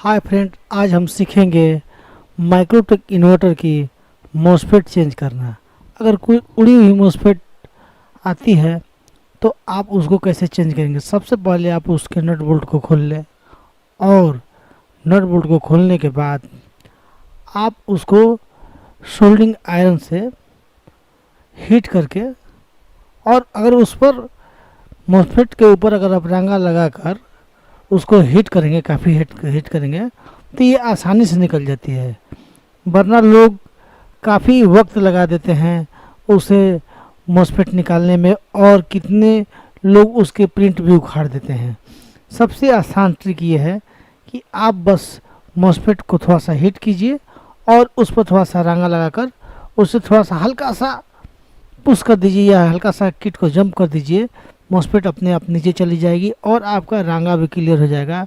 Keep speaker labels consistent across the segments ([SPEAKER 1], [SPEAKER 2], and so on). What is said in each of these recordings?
[SPEAKER 1] Hi friend, आज हम सीखेंगे माइक्रोटेक इन्वर्टर की मॉसफेट चेंज करना। अगर कोई उड़ी हुई मॉसफेट आती है तो आप उसको कैसे चेंज करेंगे। सबसे पहले आप उसके नट बोल्ट को खोल लें और नट बोल्ट को खोलने के बाद आप उसको सोल्डिंग आयरन से हीट करके, और अगर उस पर मॉसफेट के ऊपर अगर आप रंगा लगाकर उसको हीट करेंगे, काफ़ी हीट करेंगे तो ये आसानी से निकल जाती है। वरना लोग काफ़ी वक्त लगा देते हैं उसे मॉसफेट निकालने में, और कितने लोग उसके प्रिंट भी उखाड़ देते हैं। सबसे आसान ट्रिक ये है कि आप बस मॉसफेट को थोड़ा सा हीट कीजिए और उस पर थोड़ा सा रंगा लगाकर उसे थोड़ा सा हल्का सा पुश कर दीजिए या हल्का सा किट को जंप कर दीजिए। मॉसफेट अपने आप नीचे चली जाएगी और आपका रांगा भी क्लियर हो जाएगा।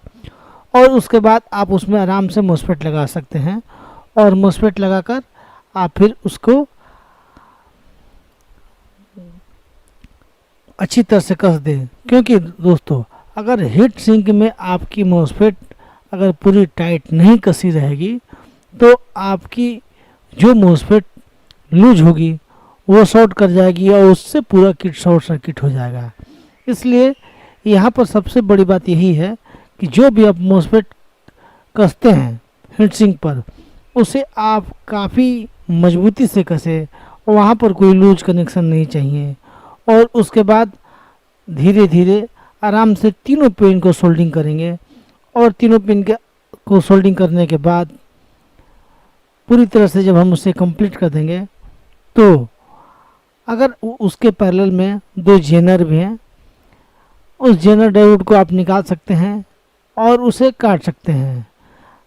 [SPEAKER 1] और उसके बाद आप उसमें आराम से मॉसफेट लगा सकते हैं, और मॉसफेट लगाकर आप फिर उसको अच्छी तरह से कस दें। क्योंकि दोस्तों, अगर हीट सिंक में आपकी मॉसफेट अगर पूरी टाइट नहीं कसी रहेगी तो आपकी जो मॉसफेट लूज होगी वो शॉर्ट कर जाएगी और उससे पूरा किट शॉर्ट सर्किट हो जाएगा। इसलिए यहाँ पर सबसे बड़ी बात यही है कि जो भी आप मॉसफेट कसते हैं हीट सिंक पर, उसे आप काफ़ी मजबूती से कसें, वहाँ पर कोई लूज कनेक्शन नहीं चाहिए। और उसके बाद धीरे धीरे आराम से तीनों पिन को सोल्डिंग करेंगे, और तीनों पिन को सोल्डिंग करने के बाद पूरी तरह से जब हम उसे कंप्लीट कर देंगे तो अगर उसके पैरेलल में दो जेनर भी हैं, उस जेनर डायोड को आप निकाल सकते हैं और उसे काट सकते हैं।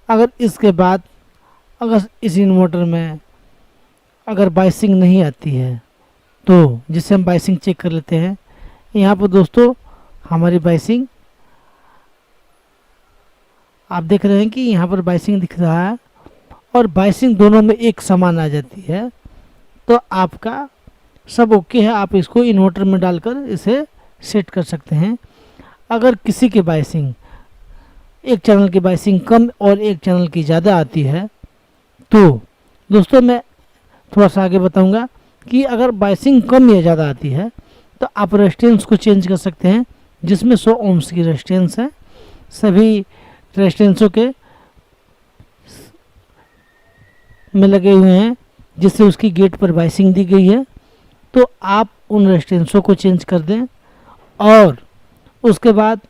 [SPEAKER 1] अगर इसके बाद अगर इस इन्वर्टर में अगर बाइसिंग नहीं आती है तो जिससे हम बाइसिंग चेक कर लेते हैं। यहाँ पर दोस्तों हमारी बाइसिंग आप देख रहे हैं कि यहाँ पर बाइसिंग दिख रहा है, और बाइसिंग दोनों में एक समान आ जाती है तो आपका सब ओके है। आप इसको इन्वर्टर में डालकर इसे सेट कर सकते हैं। अगर किसी की बाइसिंग, एक चैनल की बाइसिंग कम और एक चैनल की ज़्यादा आती है तो दोस्तों मैं थोड़ा सा आगे बताऊंगा कि अगर बाइसिंग कम या ज़्यादा आती है तो आप रेजिस्टेंस को चेंज कर सकते हैं, जिसमें 100 ओम्स की रेजिस्टेंस है। सभी रेजिस्टेंसों के में लगे हुए हैं जिससे उसकी गेट पर बाइसिंग दी गई है, तो आप उन रेजिस्टेंसों को चेंज कर दें। और उसके बाद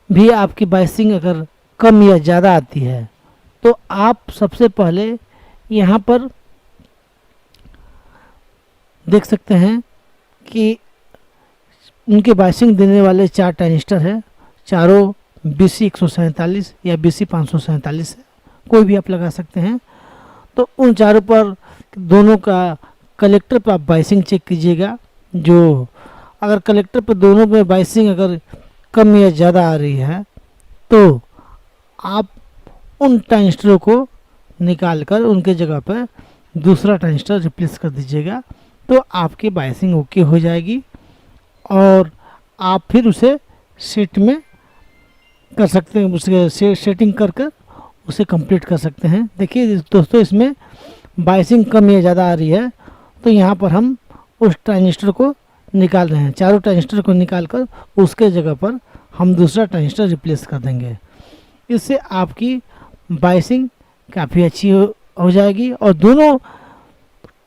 [SPEAKER 1] भी आपकी बाइसिंग अगर कम या ज़्यादा आती है तो आप सबसे पहले यहाँ पर देख सकते हैं कि उनके बाइसिंग देने वाले 4 ट्रांजिस्टर हैं। चारों BC 147 या BC 547 है, कोई भी आप लगा सकते हैं। तो उन चारों पर दोनों का कलेक्टर पर आप बाइसिंग चेक कीजिएगा। जो अगर कलेक्टर पर दोनों में बाइसिंग अगर कम या ज़्यादा आ रही है तो आप उन ट्रांजिस्टरों को निकाल कर उनके जगह पर दूसरा ट्रांजिस्टर रिप्लेस कर दीजिएगा, तो आपकी बाइसिंग ओके हो जाएगी और आप फिर उसे सेट में कर सकते हैं। उसके सेटिंग कर कर उसे कंप्लीट कर सकते हैं। देखिए दोस्तों, इसमें बाइसिंग कम या ज़्यादा आ रही है तो यहाँ पर हम उस ट्रांजिस्टर को निकाल रहे हैं। चारों ट्रांजिस्टर को निकाल कर उसके जगह पर हम दूसरा ट्रांजिस्टर रिप्लेस कर देंगे। इससे आपकी बाइसिंग काफ़ी अच्छी हो जाएगी। और दोनों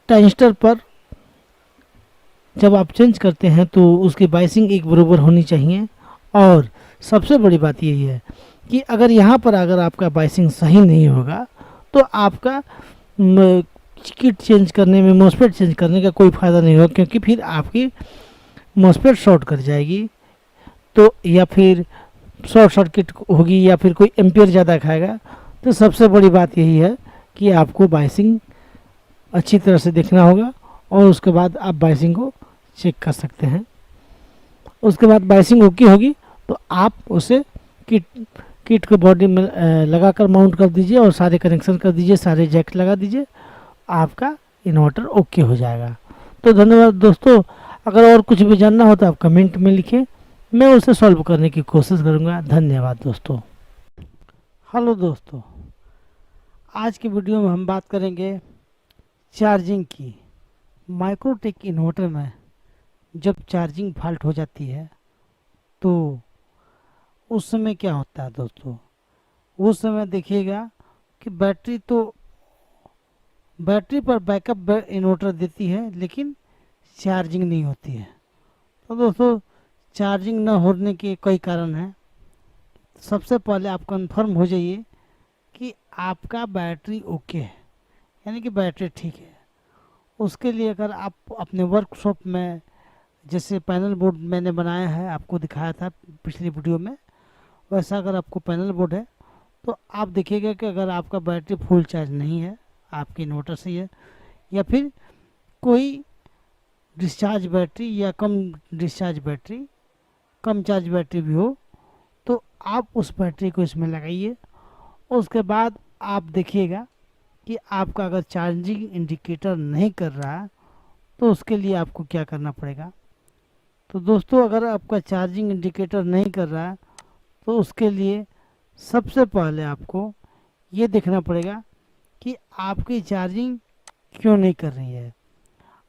[SPEAKER 1] ट्रांजिस्टर पर जब आप चेंज करते हैं तो उसकी बाइसिंग एक बराबर होनी चाहिए। और सबसे बड़ी बात यही है कि अगर यहाँ पर अगर आपका बाइसिंग सही नहीं होगा तो आपका किट चेंज करने में, मॉसफेट चेंज करने का कोई फ़ायदा नहीं होगा, क्योंकि फिर आपकी मॉसफेट शॉर्ट कर जाएगी तो, या फिर शॉर्ट सर्किट होगी, या फिर कोई एम्पियर ज़्यादा खाएगा। तो सबसे बड़ी बात यही है कि आपको बाइसिंग अच्छी तरह से देखना होगा और उसके बाद आप बाइसिंग को चेक कर सकते हैं। उसके बाद बाइसिंग ओके होगी तो आप उसे किट को बॉडी में लगाकर माउंट कर दीजिए और सारे कनेक्शन कर दीजिए, सारे जैक लगा दीजिए, आपका इन्वर्टर ओके हो जाएगा। तो धन्यवाद दोस्तों। अगर और कुछ भी जानना हो तो आप कमेंट में लिखें, मैं उसे सॉल्व करने की कोशिश करूँगा। धन्यवाद दोस्तों। हेलो दोस्तों, आज के वीडियो में हम बात करेंगे चार्जिंग की। माइक्रोटेक इन्वर्टर में जब चार्जिंग फॉल्ट हो जाती है तो उस समय क्या होता है दोस्तों। उस समय देखिएगा कि बैटरी पर बैकअप इन्वर्टर देती है लेकिन चार्जिंग नहीं होती है। तो दोस्तों, चार्जिंग न होने के कई कारण हैं। सबसे पहले आप कंफर्म हो जाइए कि आपका बैटरी ओके है, यानी कि बैटरी ठीक है। उसके लिए अगर आप अपने वर्कशॉप में, जैसे पैनल बोर्ड मैंने बनाया है, आपको दिखाया था पिछली वीडियो में, वैसा अगर आपको पैनल बोर्ड है तो आप देखिएगा कि अगर आपका बैटरी फुल चार्ज नहीं है, आपके इन्वर्टर से है, या फिर कोई डिस्चार्ज बैटरी या कम डिस्चार्ज बैटरी, कम चार्ज बैटरी भी हो, तो आप उस बैटरी को इसमें लगाइए। उसके बाद आप देखिएगा कि आपका अगर चार्जिंग इंडिकेटर नहीं कर रहा है तो उसके लिए आपको क्या करना पड़ेगा। तो दोस्तों, अगर आपका चार्जिंग इंडिकेटर नहीं कर रहा है तो उसके लिए सबसे पहले आपको ये देखना पड़ेगा कि आपकी चार्जिंग क्यों नहीं कर रही है।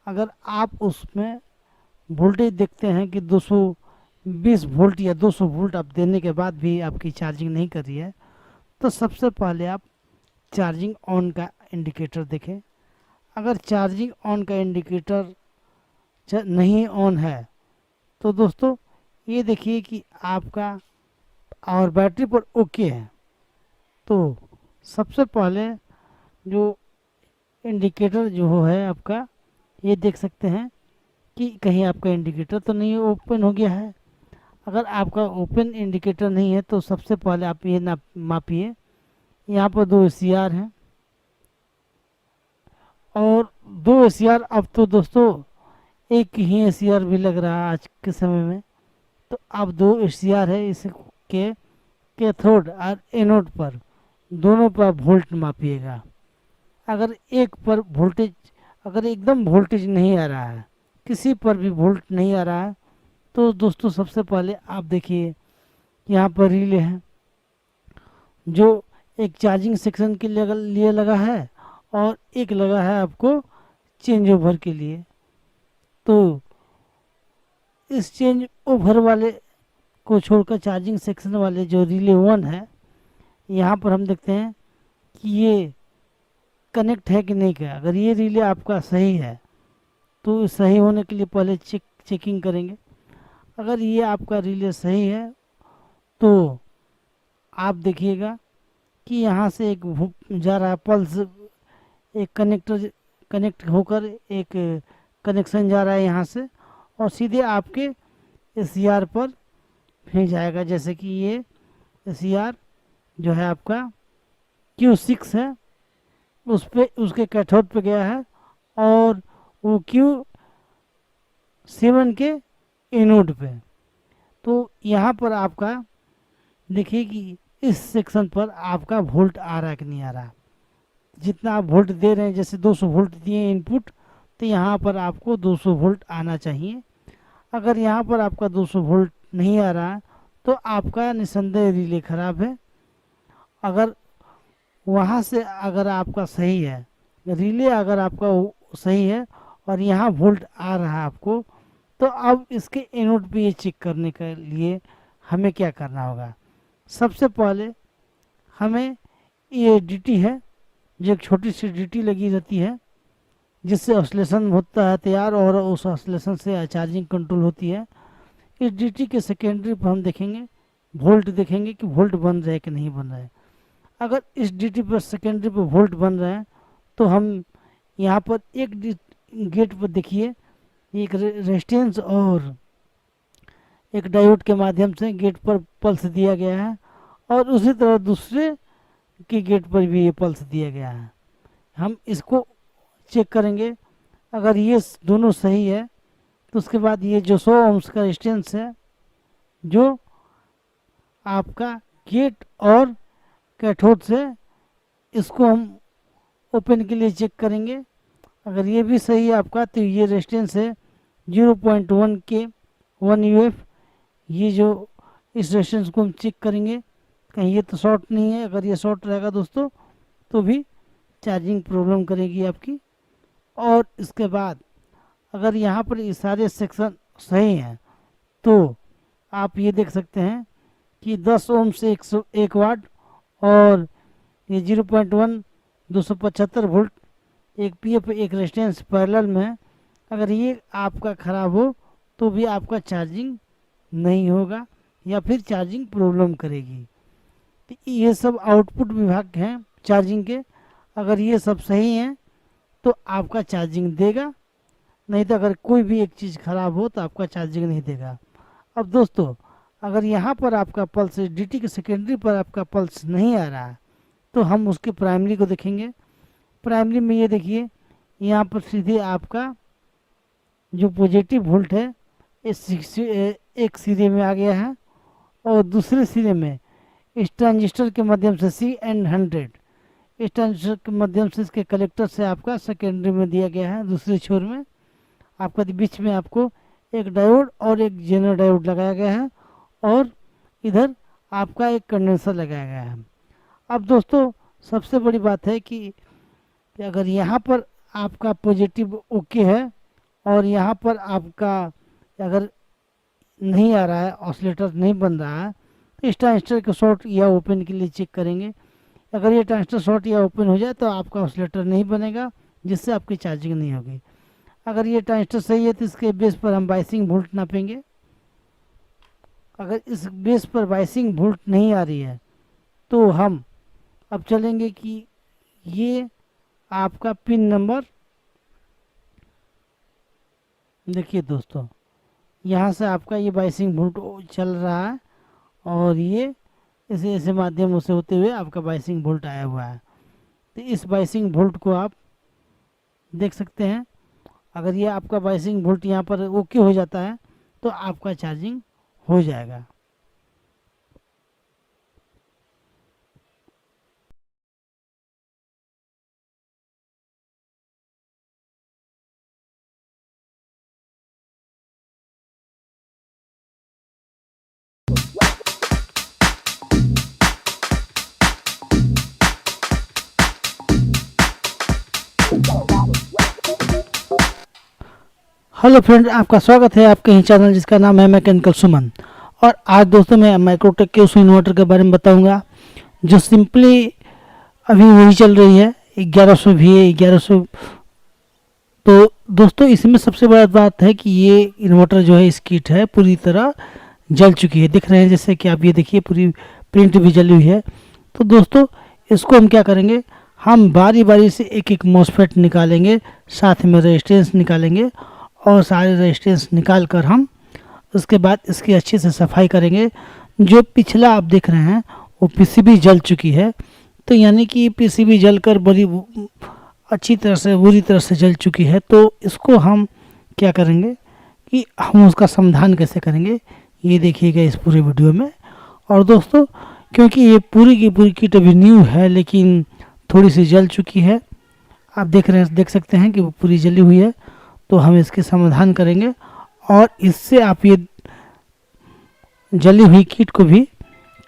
[SPEAKER 1] अगर आप उसमें वोल्टेज देखते हैं कि 220 वोल्ट या 200 वोल्ट आप देने के बाद भी आपकी चार्जिंग नहीं कर रही है, तो सबसे पहले आप चार्जिंग ऑन का इंडिकेटर देखें। अगर चार्जिंग ऑन का इंडिकेटर नहीं ऑन है तो दोस्तों ये देखिए कि आपका और बैटरी पर ओके है। तो सबसे पहले जो इंडिकेटर जो है आपका, ये देख सकते हैं कि कहीं आपका इंडिकेटर तो नहीं ओपन हो गया है। अगर आपका ओपन इंडिकेटर नहीं है तो सबसे पहले आप ये मापिए। यहाँ पर 2 ACR हैं और 2 ACR, अब तो दोस्तों एक ही ACR भी लग रहा है आज के समय में। तो अब 2 ACR है, इसके कैथोड और एनोड पर दोनों पर वोल्ट मापिएगा। अगर एक पर वोल्टेज, अगर एकदम वोल्टेज नहीं आ रहा है, किसी पर भी वोल्ट नहीं आ रहा है, तो दोस्तों सबसे पहले आप देखिए यहाँ पर रिले है जो एक चार्जिंग सेक्शन के लिए लगा है और एक लगा है आपको चेंज ओवर के लिए। तो इस चेंज ओवर वाले को छोड़कर चार्जिंग सेक्शन वाले जो रिले 1 है, यहाँ पर हम देखते हैं कि ये कनेक्ट है कि नहीं किया। अगर ये रिले आपका सही है तो सही होने के लिए पहले चेकिंग करेंगे। अगर ये आपका रिले सही है तो आप देखिएगा कि यहाँ से एक जा रहा है पल्स, एक कनेक्ट होकर एक कनेक्शन जा रहा है यहाँ से और सीधे आपके ACR पर फिर जाएगा। जैसे कि ये ACR जो है आपका Q6 है, उस पे उसके कैथोड पे गया है और वो Q7 के एनोड पे। तो यहाँ पर आपका देखिए कि इस सेक्शन पर आपका वोल्ट आ रहा है कि नहीं आ रहा। जितना आप वोल्ट दे रहे हैं, जैसे 200 वोल्ट दिए इनपुट, तो यहाँ पर आपको 200 वोल्ट आना चाहिए। अगर यहाँ पर आपका 200 वोल्ट नहीं आ रहा तो आपका निसंदेह रिले खराब है। अगर वहाँ से अगर आपका सही है, रिले अगर आपका सही है और यहाँ वोल्ट आ रहा है आपको, तो अब इसके एनोड पे ये चेक करने के लिए हमें क्या करना होगा। सबसे पहले हमें ये DT है, जो एक छोटी सी DT लगी रहती है जिससे ऑसिलेशन होता है तैयार और उस ऑसिलेशन से चार्जिंग कंट्रोल होती है। इस DT के सेकेंडरी पर हम देखेंगे, वोल्ट देखेंगे कि वोल्ट बन रहा है कि नहीं बन रहा है। अगर इस DT पर सेकेंडरी पर वोल्ट बन रहे हैं तो हम यहाँ पर एक गेट पर देखिए, एक रेजिस्टेंस और एक डायोड के माध्यम से गेट पर पल्स दिया गया है और उसी तरह दूसरे के गेट पर भी ये पल्स दिया गया है। हम इसको चेक करेंगे। अगर ये दोनों सही है तो उसके बाद ये जो 100 ohms का रेजिस्टेंस है जो आपका गेट और कैथोड से, इसको हम ओपन के लिए चेक करेंगे। अगर ये भी सही है आपका तो ये रेजिस्टेंस है 0.1 के 1 UF। ये जो इस रेजिस्टेंस को हम चेक करेंगे कहीं ये तो शॉर्ट नहीं है। अगर ये शॉर्ट रहेगा दोस्तों तो भी चार्जिंग प्रॉब्लम करेगी आपकी। और इसके बाद अगर यहाँ पर ये सारे सेक्शन सही हैं तो आप ये देख सकते हैं कि 10 ओम से 101 वाट और ये 0.1 275 वोल्ट, एक पीएफ एक रेजिस्टेंस पैरेलल में है। अगर ये आपका ख़राब हो तो भी आपका चार्जिंग नहीं होगा या फिर चार्जिंग प्रॉब्लम करेगी। तो ये सब आउटपुट विभाग हैं चार्जिंग के। अगर ये सब सही हैं तो आपका चार्जिंग देगा, नहीं तो अगर कोई भी एक चीज़ ख़राब हो तो आपका चार्जिंग नहीं देगा। अब दोस्तों अगर यहाँ पर आपका पल्स डीटी के सेकेंडरी पर आपका पल्स नहीं आ रहा है तो हम उसके प्राइमरी को देखेंगे। प्राइमरी में ये देखिए यहाँ पर सीधे आपका जो पॉजिटिव वोल्ट है एक सिरे में आ गया है और दूसरे सिरे में इस ट्रांजिस्टर के माध्यम से CN100 इस ट्रांजिस्टर के माध्यम से इसके कलेक्टर से आपका सेकेंडरी में दिया गया है। दूसरे छोर में आपका बीच में आपको एक डायोड और एक जेनर डायोड लगाया गया है और इधर आपका एक कंडेंसर लगाया गया है। अब दोस्तों सबसे बड़ी बात है कि अगर यहाँ पर आपका पॉजिटिव ओके है और यहाँ पर आपका अगर नहीं आ रहा है, ऑसिलेटर नहीं बन रहा है, तो इस ट्रांजिस्टर को शॉर्ट या ओपन के लिए चेक करेंगे। अगर ये ट्रांजिस्टर शॉर्ट या ओपन हो जाए तो आपका ऑसिलेटर नहीं बनेगा, जिससे आपकी चार्जिंग नहीं होगी। अगर ये ट्रांजिस्टर सही है तो इसके बेस पर हम बायसिंग वोल्ट नापेंगे। अगर इस बेस पर बायसिंग वोल्ट नहीं आ रही है तो हम अब चलेंगे कि ये आपका पिन नंबर देखिए दोस्तों, यहाँ से आपका ये बायसिंग वोल्ट चल रहा है और ये ऐसे ऐसे माध्यमों से होते हुए आपका बायसिंग वोल्ट आया हुआ है। तो इस बायसिंग वोल्ट को आप देख सकते हैं। अगर ये आपका बायसिंग वोल्ट यहाँ पर ओके हो जाता है तो आपका चार्जिंग हो जाएगा। हेलो फ्रेंड, आपका स्वागत है आपके ही चैनल जिसका नाम है मैकेनिकल सुमन। और आज दोस्तों मैं माइक्रोटेक के उस इन्वर्टर के बारे में बताऊंगा जो सिंपली अभी वही चल रही है 1100 VA 1100। तो दोस्तों इसमें सबसे बड़ा बात है कि ये इन्वर्टर जो है इस किट है पूरी तरह जल चुकी है। दिख रहे हैं जैसे कि आप ये देखिए पूरी प्रिंट भी जली हुई है। तो दोस्तों इसको हम क्या करेंगे, हम बारी बारी से एक एक मॉसफेट निकालेंगे, साथ में रेजिस्टेंस निकालेंगे और सारे रेजिस्टेंस निकाल कर हम उसके बाद इसकी अच्छे से सफाई करेंगे। जो पिछला आप देख रहे हैं वो पीसीबी जल चुकी है, तो यानी कि पीसीबी जलकर बड़ी अच्छी तरह से बुरी तरह से जल चुकी है। तो इसको हम क्या करेंगे कि हम उसका समाधान कैसे करेंगे ये देखिएगा इस पूरे वीडियो में। और दोस्तों क्योंकि ये पूरी की पूरी किट अभी न्यू है लेकिन थोड़ी सी जल चुकी है, आप देख सकते हैं कि वो पूरी जली हुई है। तो हम इसके समाधान करेंगे और इससे आप ये जली हुई किट को भी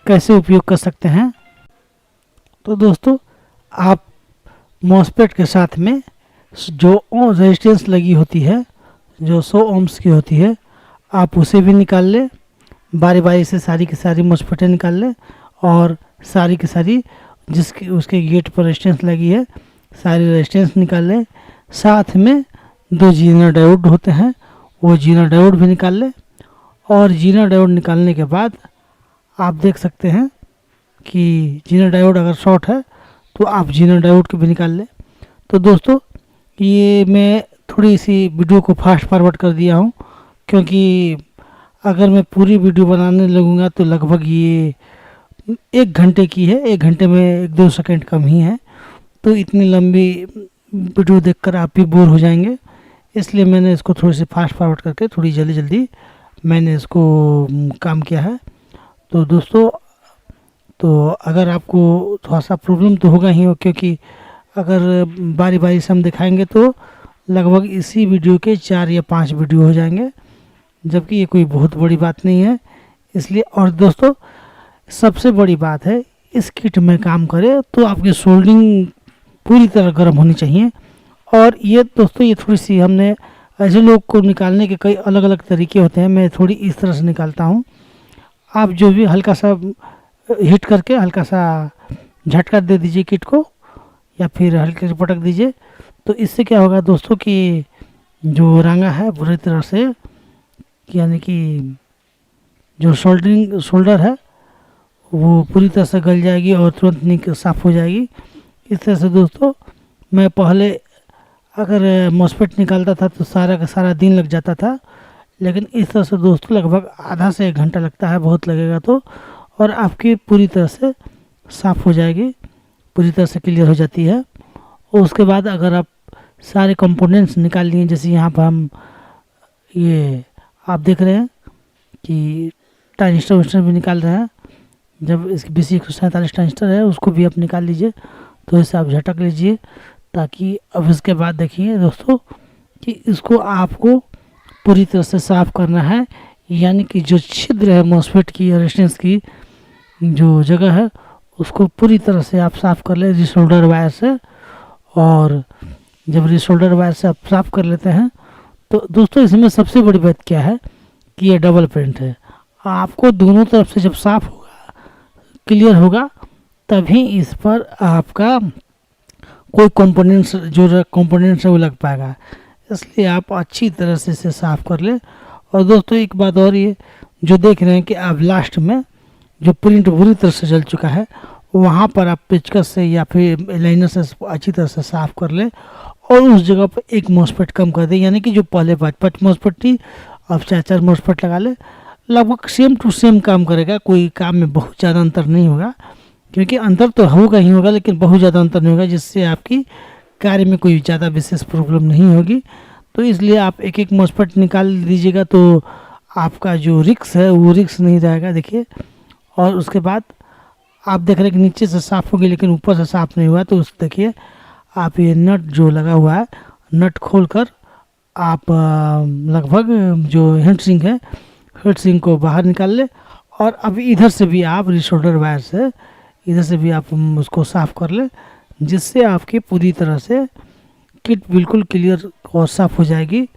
[SPEAKER 1] कैसे उपयोग कर सकते हैं। तो दोस्तों आप मॉसफेट के साथ में जो रेजिस्टेंस लगी होती है जो 100 ओम्स की होती है आप उसे भी निकाल लें। बारी बारी से सारी की सारी मॉसफेटें निकाल लें और सारी की सारी जिसकी उसके गेट पर रेजिस्टेंस लगी है सारी रेजिस्टेंस निकाल लें। साथ में 2 जीना डायोड होते हैं वो जीना डायोड भी निकाल लें। और जीना डायोड निकालने के बाद आप देख सकते हैं कि जीना डायोड अगर शॉर्ट है तो आप जीना डायोड को भी निकाल लें। तो दोस्तों ये मैं थोड़ी सी वीडियो को फास्ट फॉरवर्ड कर दिया हूँ क्योंकि अगर मैं पूरी वीडियो बनाने लगूँगा तो लगभग ये 1 घंटे की है। 1 घंटे में 1-2 सेकंड कम ही है, तो इतनी लंबी वीडियो देखकर आप भी बोर हो जाएंगे। इसलिए मैंने इसको थोड़ी सी फास्ट फॉरवर्ड करके थोड़ी जल्दी जल्दी मैंने इसको काम किया है। तो दोस्तों तो अगर आपको थोड़ा सा प्रॉब्लम तो होगा ही हो, क्योंकि अगर बारी बारी से हम दिखाएंगे तो लगभग इसी वीडियो के 4 या 5 वीडियो हो जाएंगे, जबकि ये कोई बहुत बड़ी बात नहीं है इसलिए। और दोस्तों सबसे बड़ी बात है, इस किट में काम करे तो आपकी सोल्डिंग पूरी तरह गर्म होनी चाहिए। और ये दोस्तों, ये थोड़ी सी हमने ऐसे लोग को निकालने के कई अलग अलग तरीके होते हैं, मैं थोड़ी इस तरह से निकालता हूँ। आप जो भी हल्का सा हीट करके हल्का सा झटका दे दीजिए किट को, या फिर हल्के से पटक दीजिए। तो इससे क्या होगा दोस्तों कि जो रांगा है पूरी तरह से, यानी कि जो शोल्डर है वो पूरी तरह से गल जाएगी और तुरंत साफ़ हो जाएगी। इस तरह से दोस्तों, मैं पहले अगर मॉस्फेट निकालता था तो सारा का सारा दिन लग जाता था, लेकिन इस तरह से दोस्तों लगभग आधा से 1 घंटा लगता है, बहुत लगेगा तो, और आपकी पूरी तरह से साफ़ हो जाएगी, पूरी तरह से क्लियर हो जाती है। और उसके बाद अगर आप सारे कंपोनेंट्स निकाल लिए, जैसे यहाँ पर हम ये आप देख रहे हैं कि ट्रांजिस्टर भी निकाल रहे हैं। जब इसकी BC147 ट्रांजिस्टर है उसको भी आप निकाल लीजिए, तो इसे आप झटक लीजिए, ताकि अब इसके बाद देखिए दोस्तों कि इसको आपको पूरी तरह से साफ़ करना है। यानी कि जो छिद्र है मॉस्फेट की या रेजिस्टेंस की जो जगह है उसको पूरी तरह से आप साफ़ कर ले रिसोल्डर वायर से। और जब रिसोल्डर वायर से आप साफ़ कर लेते हैं तो दोस्तों इसमें सबसे बड़ी बात क्या है कि ये डबल प्रिंट है। आपको दोनों तरफ से जब साफ़ होगा, क्लियर होगा, तभी इस पर आपका कोई कंपोनेंट्स है वो लग पाएगा। इसलिए आप अच्छी तरह से इसे साफ़ कर ले। और दोस्तों एक बात और, ये जो देख रहे हैं कि आप लास्ट में जो प्रिंट बुरी तरह से जल चुका है, वहाँ पर आप पेचकस से या फिर लाइनर से अच्छी तरह से साफ़ कर ले और उस जगह पर एक मॉस्फेट कम कर दें। यानी कि जो पहले 5 मॉस्फेट थी, आप 4 मॉस्फेट लगा ले, लगभग सेम टू सेम काम करेगा। कोई काम में बहुत ज़्यादा अंतर नहीं होगा, क्योंकि अंतर तो होगा ही होगा, लेकिन बहुत ज़्यादा अंतर नहीं होगा, जिससे आपकी कार्य में कोई ज़्यादा विशेष प्रॉब्लम नहीं होगी। तो इसलिए आप एक मॉस्फेट निकाल दीजिएगा तो आपका जो रिक्स है वो रिक्स नहीं रहेगा। देखिए, और उसके बाद आप देख रहे हैं कि नीचे से साफ़ होगी लेकिन ऊपर से साफ़ नहीं हुआ, तो उस देखिए आप ये नट जो लगा हुआ है, नट खोलकर आप लगभग जो हीट सिंक है, हीट सिंक को बाहर निकाल ले। और अब इधर से भी आप रिसोल्डर वायर से इधर से भी आप उसको साफ़ कर ले, जिससे आपकी पूरी तरह से किट बिल्कुल क्लियर और साफ़ हो जाएगी।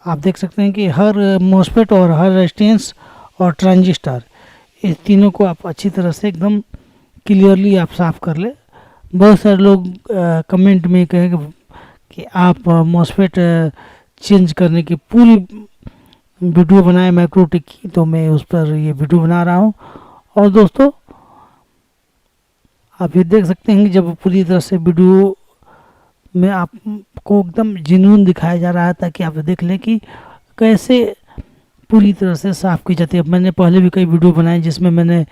[SPEAKER 1] आप देख सकते हैं कि हर मॉस्फेट और हर रेजिस्टेंस और ट्रांजिस्टर, इस तीनों को आप अच्छी तरह से एकदम क्लियरली आप साफ़ कर ले। बहुत सारे लोग कमेंट में कहेंगे कि आप मॉस्फेट चेंज करने की पूरी वीडियो बनाए माइक्रोटेक की, तो मैं उस पर ये वीडियो बना रहा हूँ। और दोस्तों आप ये देख सकते हैं कि जब पूरी तरह से वीडियो में आपको एकदम जेन्युइन दिखाया जा रहा है, ताकि आप देख लें कि कैसे पूरी तरह से साफ़ की जाती है। मैंने पहले भी कई वीडियो बनाए जिसमें मैंने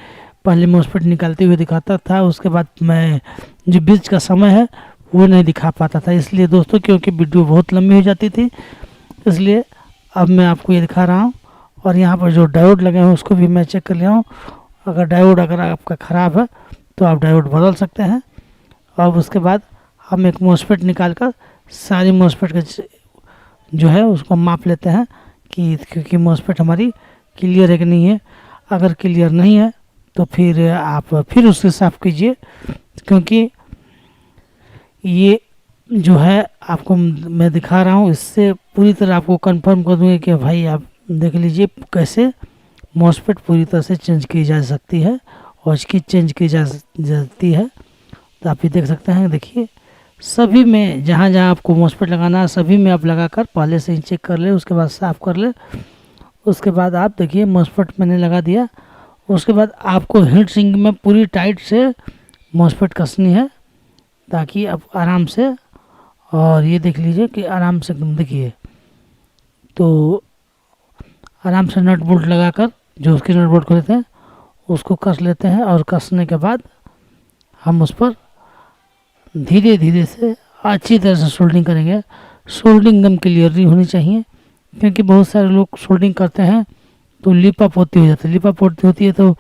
[SPEAKER 1] पहले मॉस्फेट निकालते हुए दिखाता था, उसके बाद मैं जो बीच का समय है वो नहीं दिखा पाता था। इसलिए दोस्तों, क्योंकि वीडियो बहुत लंबी हो जाती थी, इसलिए अब मैं आपको ये दिखा रहा हूँ। और यहाँ पर जो डायोड लगे हैं उसको भी मैं चेक कर लिया हूँ। अगर डायोड आपका ख़राब है तो आप डायोड बदल सकते हैं। और उसके बाद हम एक मॉस्फेट निकाल कर सारी मॉस्फेट का जो है उसको माप लेते हैं कि क्योंकि मॉस्फेट हमारी क्लियर है कि नहीं है। अगर क्लियर नहीं है तो फिर आप फिर उससे साफ़ कीजिए, क्योंकि ये जो है आपको मैं दिखा रहा हूँ, इससे पूरी तरह आपको कंफर्म कर दूँगा कि भाई आप देख लीजिए कैसे मॉस्फेट पूरी तरह से चेंज की जा सकती है और इसकी चेंज की जाती है। तो आप ये देख सकते हैं, देखिए सभी में जहाँ जहाँ आपको मॉस्फेट लगाना है सभी में आप लगाकर पहले से ही चेक कर ले, उसके बाद साफ़ कर ले। उसके बाद आप देखिए मॉस्फेट मैंने लगा दिया। उसके बाद आपको हीट सिंक में पूरी टाइट से मॉस्फेट कसनी है, ताकि आप आराम से, और ये देख लीजिए कि आराम से देखिए, तो आराम से नट बोल्ट लगाकर जो उसके नट बोल्ट खोलते हैं उसको कस लेते हैं। और कसने के बाद हम उस पर धीरे धीरे से अच्छी तरह से सोल्डिंग करेंगे। सोल्डिंग एकदम क्लियरली होनी चाहिए, क्योंकि बहुत सारे लोग सोल्डिंग करते हैं तो लिपा पोती हो जाती है। लिपा पोती होती है तो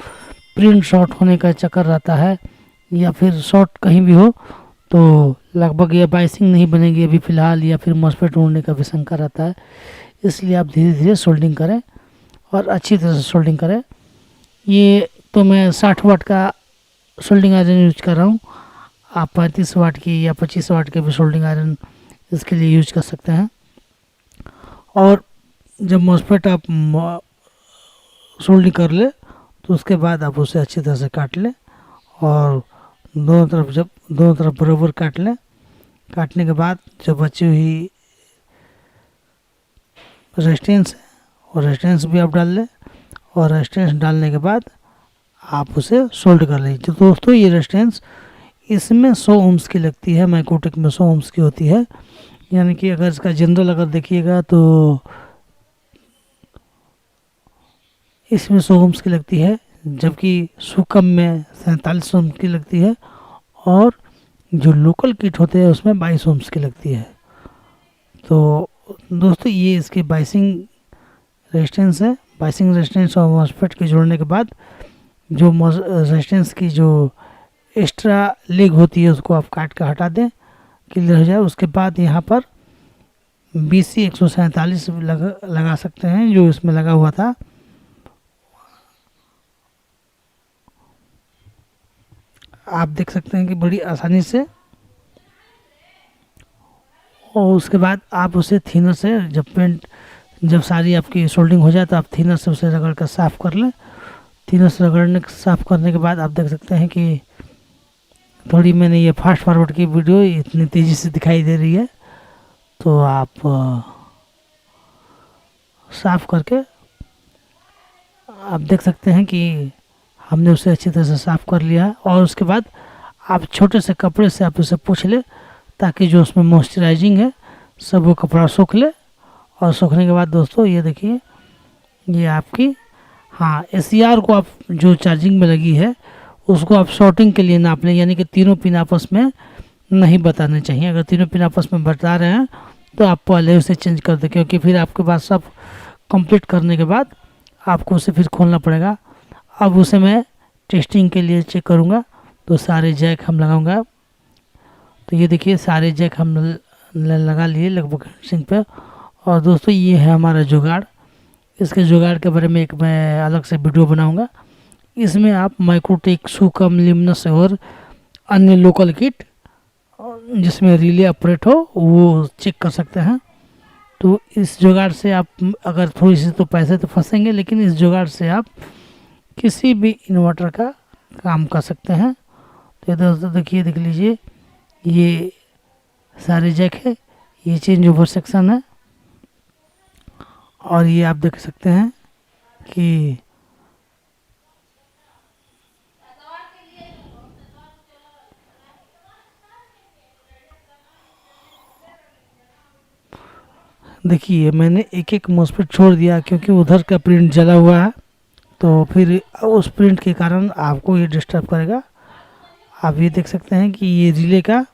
[SPEAKER 1] प्रिंट शॉर्ट होने का चक्कर रहता है, या फिर शॉर्ट कहीं भी हो तो लगभग ये बाइसिंग नहीं बनेगी अभी फ़िलहाल, या फिर मॉस्फेट उड़ने का भी शंका रहता है। इसलिए आप धीरे धीरे सोल्डिंग करें और अच्छी तरह से सोल्डिंग करें। ये तो मैं 60 वाट का सोल्डिंग आयरन यूज कर रहा हूँ। आप 35 वाट की या 25 वाट के भी सोल्डिंग आयरन इसके लिए यूज कर सकते हैं। और जब मॉसफेट आप सोल्डिंग कर ले तो उसके बाद आप उसे अच्छी तरह से काट लें और दोनों तरफ बराबर काट लें। काटने के बाद जो बची हुई रेजिस्टेंस है और रेजिस्टेंस भी आप डाल लें और रेजिस्टेंस डालने के बाद आप उसे सोल्ड कर लीजिए। तो दोस्तों ये रेजिस्टेंस इसमें 100 ओम्स की लगती है, माइक्रोटेक में 100 ओम्स की होती है। यानी कि अगर इसका जनरल अगर देखिएगा तो इसमें 100 ओम्स की लगती है, जबकि सुकम में 47 ओम्स की लगती है और जो लोकल किट होते हैं उसमें 22 ओम्स की लगती है। तो दोस्तों ये इसकी बाइसिंग रेजिस्टेंस है। बाइसिंग रेजिस्टेंस और मॉसफेट के जोड़ने के बाद जो रेजिस्टेंस की जो एक्स्ट्रा लेग होती है उसको आप काट कर हटा दें, क्लियर हो जाए। उसके बाद यहाँ पर BC 147 लगा सकते हैं जो इसमें लगा हुआ था। आप देख सकते हैं कि बड़ी आसानी से। और उसके बाद आप उसे थिनर से जब सारी आपकी सोल्डिंग हो जाए तो आप थिनर से उसे रगड़ कर साफ़ कर लें। थिनर से साफ़ करने के बाद आप देख सकते हैं कि थोड़ी मैंने ये फास्ट फॉरवर्ड की वीडियो इतनी तेज़ी से दिखाई दे रही है, तो आप साफ़ करके आप देख सकते हैं कि हमने उसे अच्छी तरह से साफ़ कर लिया है। और उसके बाद आप छोटे से कपड़े से आप उसे पोंछ लें ताकि जो उसमें मॉइस्चराइजिंग है सब वो कपड़ा सूख ले। और सूखने के बाद दोस्तों ये देखिए ये आपकी SCR को आप जो चार्जिंग में लगी है उसको आप शॉर्टिंग के लिए नाप लें, यानी कि तीनों पिन आपस में नहीं बताने चाहिए। अगर तीनों पिन आपस में बता रहे हैं तो आप पहले उसे चेंज कर दें, क्योंकि फिर आपके पास सब कंप्लीट करने के बाद आपको उसे फिर खोलना पड़ेगा। अब उसे मैं टेस्टिंग के लिए चेक करूँगा, तो सारे जैक हम लगाऊंगा। तो ये देखिए सारे जैक हम लगा लिए लगभग सिंक पे। और दोस्तों ये है हमारा जुगाड़। इसके जुगाड़ के बारे में एक मैं अलग से वीडियो बनाऊंगा। इसमें आप माइक्रोटेक, सुकम, लिमनस और अन्य लोकल किट जिसमें रिले ऑपरेट हो वो चेक कर सकते हैं। तो इस जुगाड़ से आप अगर थोड़ी सी तो पैसे तो फंसेंगे, लेकिन इस जुगाड़ से आप किसी भी इन्वर्टर का काम कर सकते हैं। तो दोस्तों देखिए, देख लीजिए ये सारे जैक है, ये चेंज ओवर सेक्शन है। और ये आप देख सकते हैं कि देखिए मैंने एक एक मॉसफेट छोड़ दिया क्योंकि उधर का प्रिंट जला हुआ है, तो फिर उस प्रिंट के कारण आपको ये डिस्टर्ब करेगा। आप ये देख सकते हैं कि ये रिले का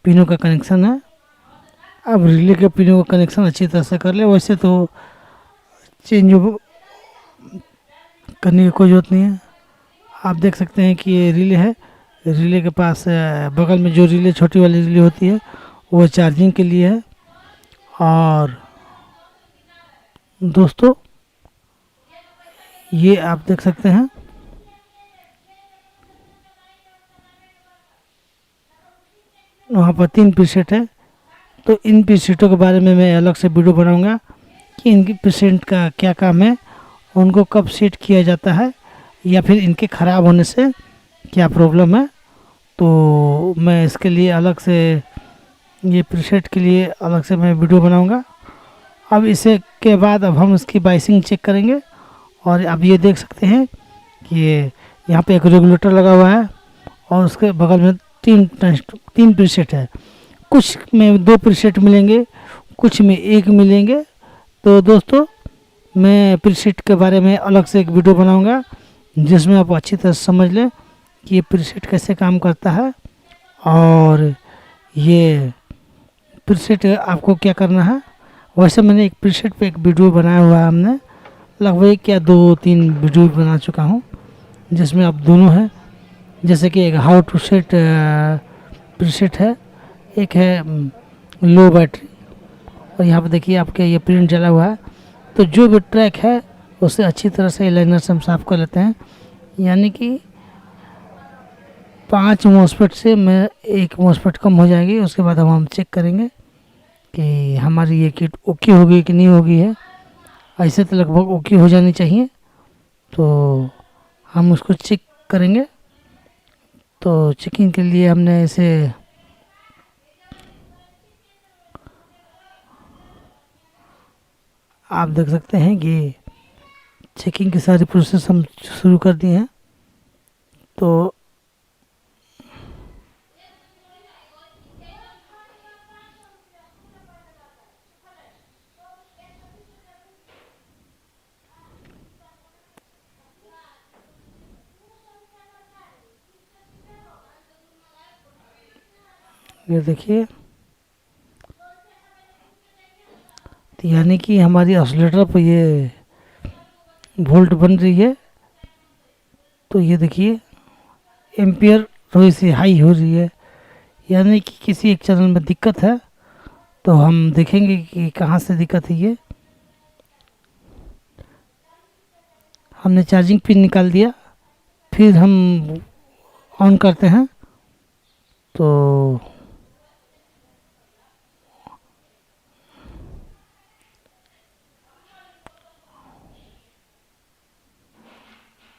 [SPEAKER 1] पिनों का कनेक्शन है। अब रिले के पिनों का कनेक्शन अच्छी तरह से कर ले। वैसे तो चेंज करने की कोई ज़रूरत नहीं है। आप देख सकते हैं कि ये रिले है, रिले के पास बगल में जो रिले छोटी वाली रिले होती है वो चार्जिंग के लिए है। और दोस्तों ये आप देख सकते हैं वहाँ पर 3 प्रीसेट है। तो इन प्रीसेटों के बारे में मैं अलग से वीडियो बनाऊंगा कि इनकी प्रीसेट का क्या काम है, उनको कब सेट किया जाता है, या फिर इनके ख़राब होने से क्या प्रॉब्लम है। तो मैं इसके लिए अलग से, ये प्रीसेट के लिए अलग से मैं वीडियो बनाऊंगा। अब इसे के बाद अब हम इसकी बाइसिंग चेक करेंगे। और अब ये देख सकते हैं कि यहाँ पे एक रेगुलेटर लगा हुआ है और उसके बगल में 3 प्रीसेट है। कुछ में 2 प्रीसेट मिलेंगे, कुछ में 1 मिलेंगे। तो दोस्तों मैं प्रीसेट के बारे में अलग से एक वीडियो बनाऊंगा जिसमें आप अच्छी तरह समझ लें कि ये प्रीसेट कैसे काम करता है और ये प्रीसेट आपको क्या करना है। वैसे मैंने एक प्रीसेट पे एक वीडियो बनाया हुआ है, हमने लगभग क्या 2-3 वीडियो बना चुका हूँ जिसमें अब दोनों हैं। जैसे कि एक हाउ टू सेट प्रीसेट है, एक है लो बैटरी। और यहाँ पे देखिए आपके ये प्रिंट जला हुआ है। तो जो भी ट्रैक है उसे अच्छी तरह से लाइनर से हम साफ़ कर लेते हैं। यानी कि 5 मॉसफेट से मैं 1 मॉसफेट कम हो जाएगी। उसके बाद हम चेक करेंगे कि हमारी ये किट ओके होगी कि नहीं होगी है। ऐसे तो लगभग ओके हो जानी चाहिए, तो हम उसको चेक करेंगे। तो चेकिंग के लिए हमने इसे आप देख सकते हैं कि चेकिंग की सारी प्रोसेस हम शुरू कर दिए हैं। तो ये देखिए, तो यानी कि हमारी ऑसिलेटर पर ये वोल्ट बन रही है। तो ये देखिए एम्पियर थोड़ी सी हाई हो रही है, यानी कि किसी एक चैनल में दिक्कत है। तो हम देखेंगे कि कहाँ से दिक्कत है। ये हमने चार्जिंग पिन निकाल दिया, फिर हम ऑन करते हैं। तो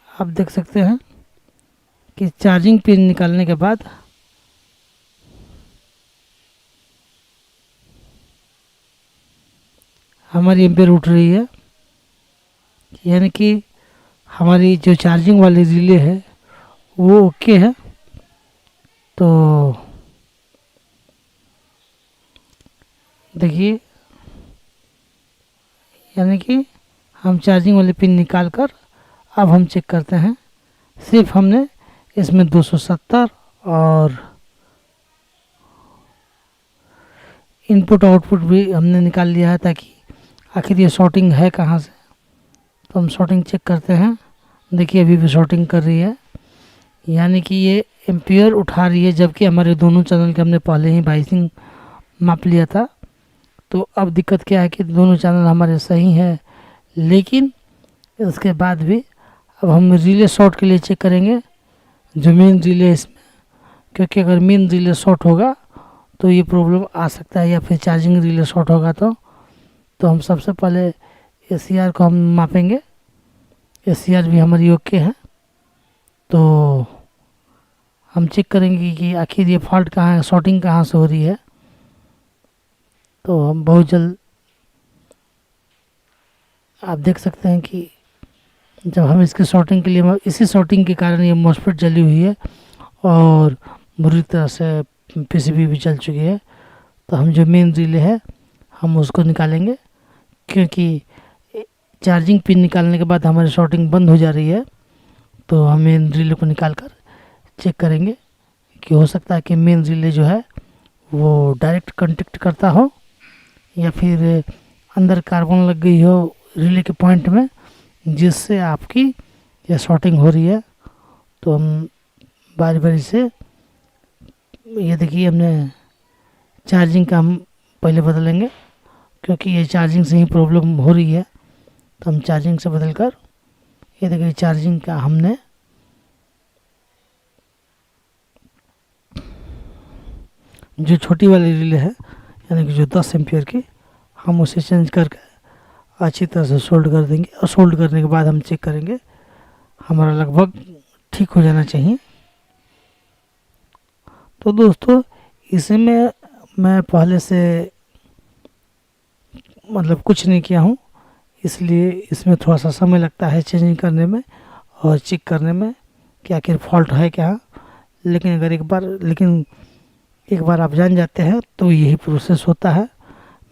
[SPEAKER 1] आप देख सकते हैं कि चार्जिंग पिन निकालने के बाद हमारी एम्पेयर उठ रही है, यानी कि हमारी जो चार्जिंग वाली रिले है वो ओके है। तो देखिए, यानी कि हम चार्जिंग वाले पिन निकाल कर अब हम चेक करते हैं। सिर्फ हमने इसमें 270 और इनपुट आउटपुट भी हमने निकाल लिया है, ताकि आखिर ये शॉर्टिंग है कहाँ से। तो हम शॉर्टिंग चेक करते हैं। देखिए अभी भी शॉर्टिंग कर रही है, यानी कि ये एम्पियर उठा रही है, जबकि हमारे दोनों चैनल के हमने पहले ही बाइसिंग माप लिया था। तो अब दिक्कत क्या है कि दोनों चैनल हमारे सही हैं, लेकिन उसके बाद भी अब हम रिले शॉर्ट के लिए चेक करेंगे, जो मेन रिले है इसमें। क्योंकि अगर मेन रिले शॉर्ट होगा तो ये प्रॉब्लम आ सकता है, या फिर चार्जिंग रिले शॉर्ट होगा तो हम सबसे पहले ACR को हम मापेंगे। ACR भी हमारी ओके है। तो हम चेक करेंगे कि आखिर ये फॉल्ट कहाँ है, शॉर्टिंग कहाँ से हो रही है। तो हम बहुत जल्द आप देख सकते हैं कि जब हम इसकी शॉर्टिंग के लिए, इसी शॉर्टिंग के कारण ये मॉसफेट जली हुई है और बुरी तरह से PCB भी जल चुकी है। तो हम जो मेन रिले है हम उसको निकालेंगे, क्योंकि चार्जिंग पिन निकालने के बाद हमारी शॉर्टिंग बंद हो जा रही है। तो हम मेन रिले को निकाल कर चेक करेंगे कि हो सकता है कि मेन रिले जो है वो डायरेक्ट कांटेक्ट करता हो, या फिर अंदर कार्बन लग गई हो रिले के पॉइंट में, जिससे आपकी यह शॉर्टिंग हो रही है। तो हम बारी बारी से, ये देखिए हमने चार्जिंग का हम पहले बदलेंगे, क्योंकि ये चार्जिंग से ही प्रॉब्लम हो रही है। तो हम चार्जिंग से बदल कर, ये देखिए चार्जिंग का हमने जो छोटी वाली रिले है, यानी कि जो 10 एम्पियर की, हम उसे चेंज करके अच्छी तरह से सोल्ड कर देंगे। और सोल्ड करने के बाद हम चेक करेंगे, हमारा लगभग ठीक हो जाना चाहिए। तो दोस्तों, इसमें मैं पहले से मतलब कुछ नहीं किया हूँ, इसलिए इसमें थोड़ा सा समय लगता है चेंजिंग करने में और चेक करने में कि आखिर फॉल्ट है क्या। लेकिन एक बार आप जान जाते हैं तो यही प्रोसेस होता है।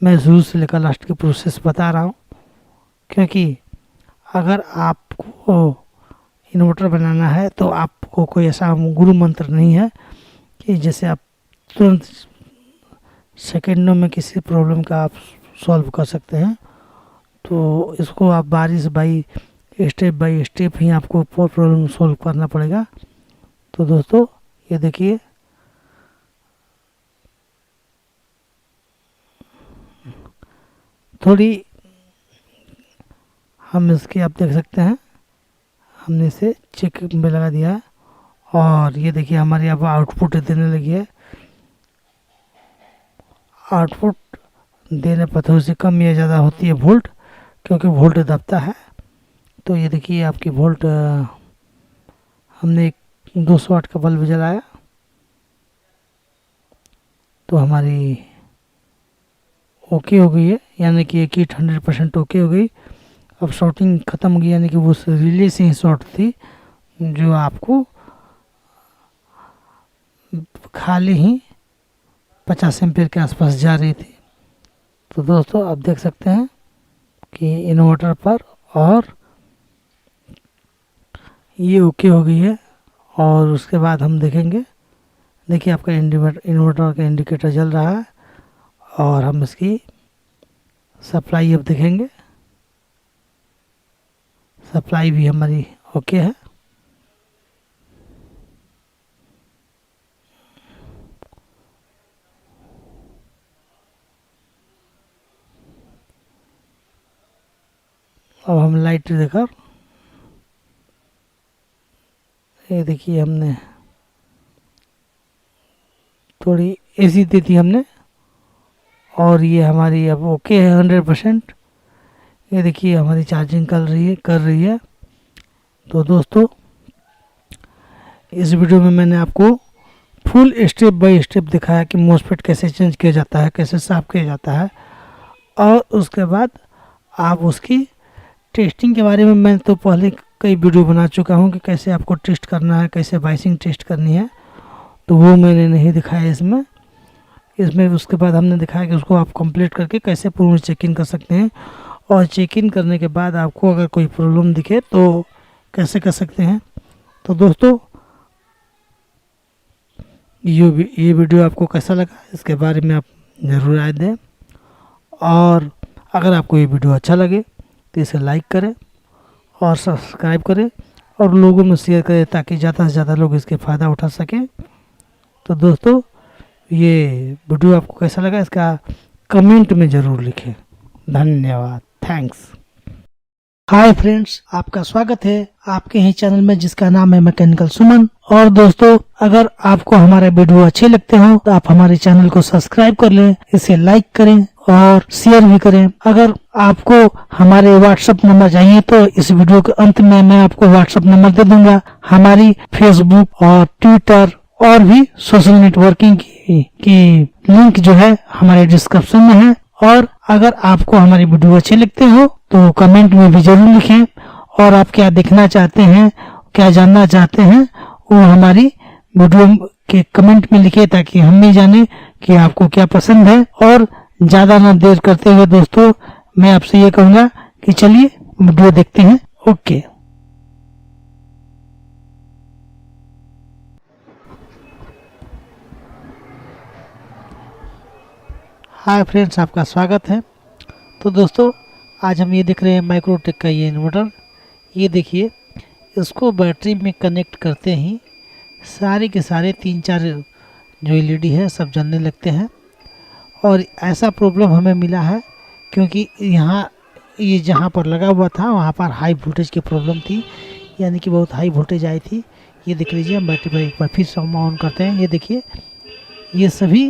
[SPEAKER 1] मैं शुरू से लेकर लास्ट की प्रोसेस बता रहा हूँ, क्योंकि अगर आपको इन्वर्टर बनाना है तो आपको कोई ऐसा गुरु मंत्र नहीं है कि जैसे आप तुरंत सेकेंडों में किसी प्रॉब्लम का आप सॉल्व कर सकते हैं। तो इसको आप स्टेप बाय स्टेप ही आपको प्रॉब्लम सॉल्व करना पड़ेगा। तो दोस्तों, ये देखिए थोड़ी हम इसकी आप देख सकते हैं, हमने इसे चेक में लगा दिया है और ये देखिए हमारी अब आउटपुट देने लगी है। आउटपुट देने पर थोड़ी सी कम या ज़्यादा होती है वोल्ट, क्योंकि वोल्ट दबता है। तो ये देखिए आपकी वोल्ट हमने एक 200 वाट का बल्ब जलाया तो हमारी ओके हो गई है, यानी कि एक ही 100% ओके हो गई। अब शॉर्टिंग ख़त्म हो गई, यानी कि वो रिले से ही शॉर्ट थी जो आपको खाली ही 50 एम्पीयर के आसपास जा रही थी। तो दोस्तों आप देख सकते हैं कि इन्वर्टर पर और ये ओके हो गई है। और उसके बाद हम देखेंगे, देखिए आपका इन्वर्टर का इंडिकेटर जल रहा है और हम इसकी सप्लाई अब देखेंगे। सप्लाई भी हमारी ओके है। अब हम लाइट देकर, ये देखिए हमने थोड़ी एसी दे दी हमने और ये हमारी अब ओके है 100%। ये देखिए हमारी चार्जिंग कर रही है। तो दोस्तों इस वीडियो में मैंने आपको फुल स्टेप बाय स्टेप दिखाया कि मोसफेट कैसे चेंज किया जाता है, कैसे साफ किया जाता है, और उसके बाद आप उसकी टेस्टिंग के बारे में मैं तो पहले कई वीडियो बना चुका हूँ कि कैसे आपको टेस्ट करना है, कैसे बाइसिंग टेस्ट करनी है। तो वो मैंने नहीं दिखाया इसमें उसके बाद हमने दिखाया कि उसको आप कंप्लीट करके कैसे पूर्ण चेक इन कर सकते हैं, और चेक इन करने के बाद आपको अगर कोई प्रॉब्लम दिखे तो कैसे कर सकते हैं। तो दोस्तों ये वीडियो आपको कैसा लगा इसके बारे में आप ज़रूर राय दें, और अगर आपको ये वीडियो अच्छा लगे तो इसे लाइक करें और सब्सक्राइब करें और लोगों में शेयर करें ताकि ज़्यादा से ज़्यादा लोग इसके फ़ायदा उठा सकें। तो दोस्तों ये वीडियो आपको कैसा लगा इसका कमेंट में ज़रूर लिखें। धन्यवाद, थैंक्स। हाय फ्रेंड्स, आपका स्वागत है आपके ही चैनल में जिसका नाम है मैकेनिकल सुमन। और दोस्तों अगर आपको हमारे वीडियो अच्छे लगते हो तो आप हमारे चैनल को सब्सक्राइब कर लें, इसे लाइक करें और शेयर भी करें। अगर आपको हमारे व्हाट्सएप नंबर चाहिए तो इस वीडियो के अंत में मैं आपको व्हाट्सएप नंबर दे दूंगा। हमारी फेसबुक और ट्विटर और भी सोशल नेटवर्किंग की लिंक जो है हमारे डिस्क्रिप्शन में है। और अगर आपको हमारी वीडियो अच्छे लगते हो तो कमेंट में भी जरूर लिखें, और आप क्या देखना चाहते हैं, क्या जानना चाहते हैं, वो हमारी वीडियो के कमेंट में लिखिए ताकि हम भी जाने कि आपको क्या पसंद है। और ज़्यादा ना देर करते हुए दोस्तों मैं आपसे ये कहूँगा कि चलिए वीडियो देखते हैं। ओके। हाय फ्रेंड्स, आपका स्वागत है। तो दोस्तों आज हम ये देख रहे हैं माइक्रोटेक का ये इन्वर्टर। ये देखिए इसको बैटरी में कनेक्ट करते ही सारे के सारे 3-4 जो एलईडी है सब जलने लगते हैं। और ऐसा प्रॉब्लम हमें मिला है क्योंकि यहाँ ये जहाँ पर लगा हुआ था वहाँ पर हाई वोल्टेज की प्रॉब्लम थी, यानी कि बहुत हाई वोल्टेज आई थी। ये देख लीजिए, हम बैटरी पर एक बार फिर से हम ऑन करते हैं। ये देखिए ये सभी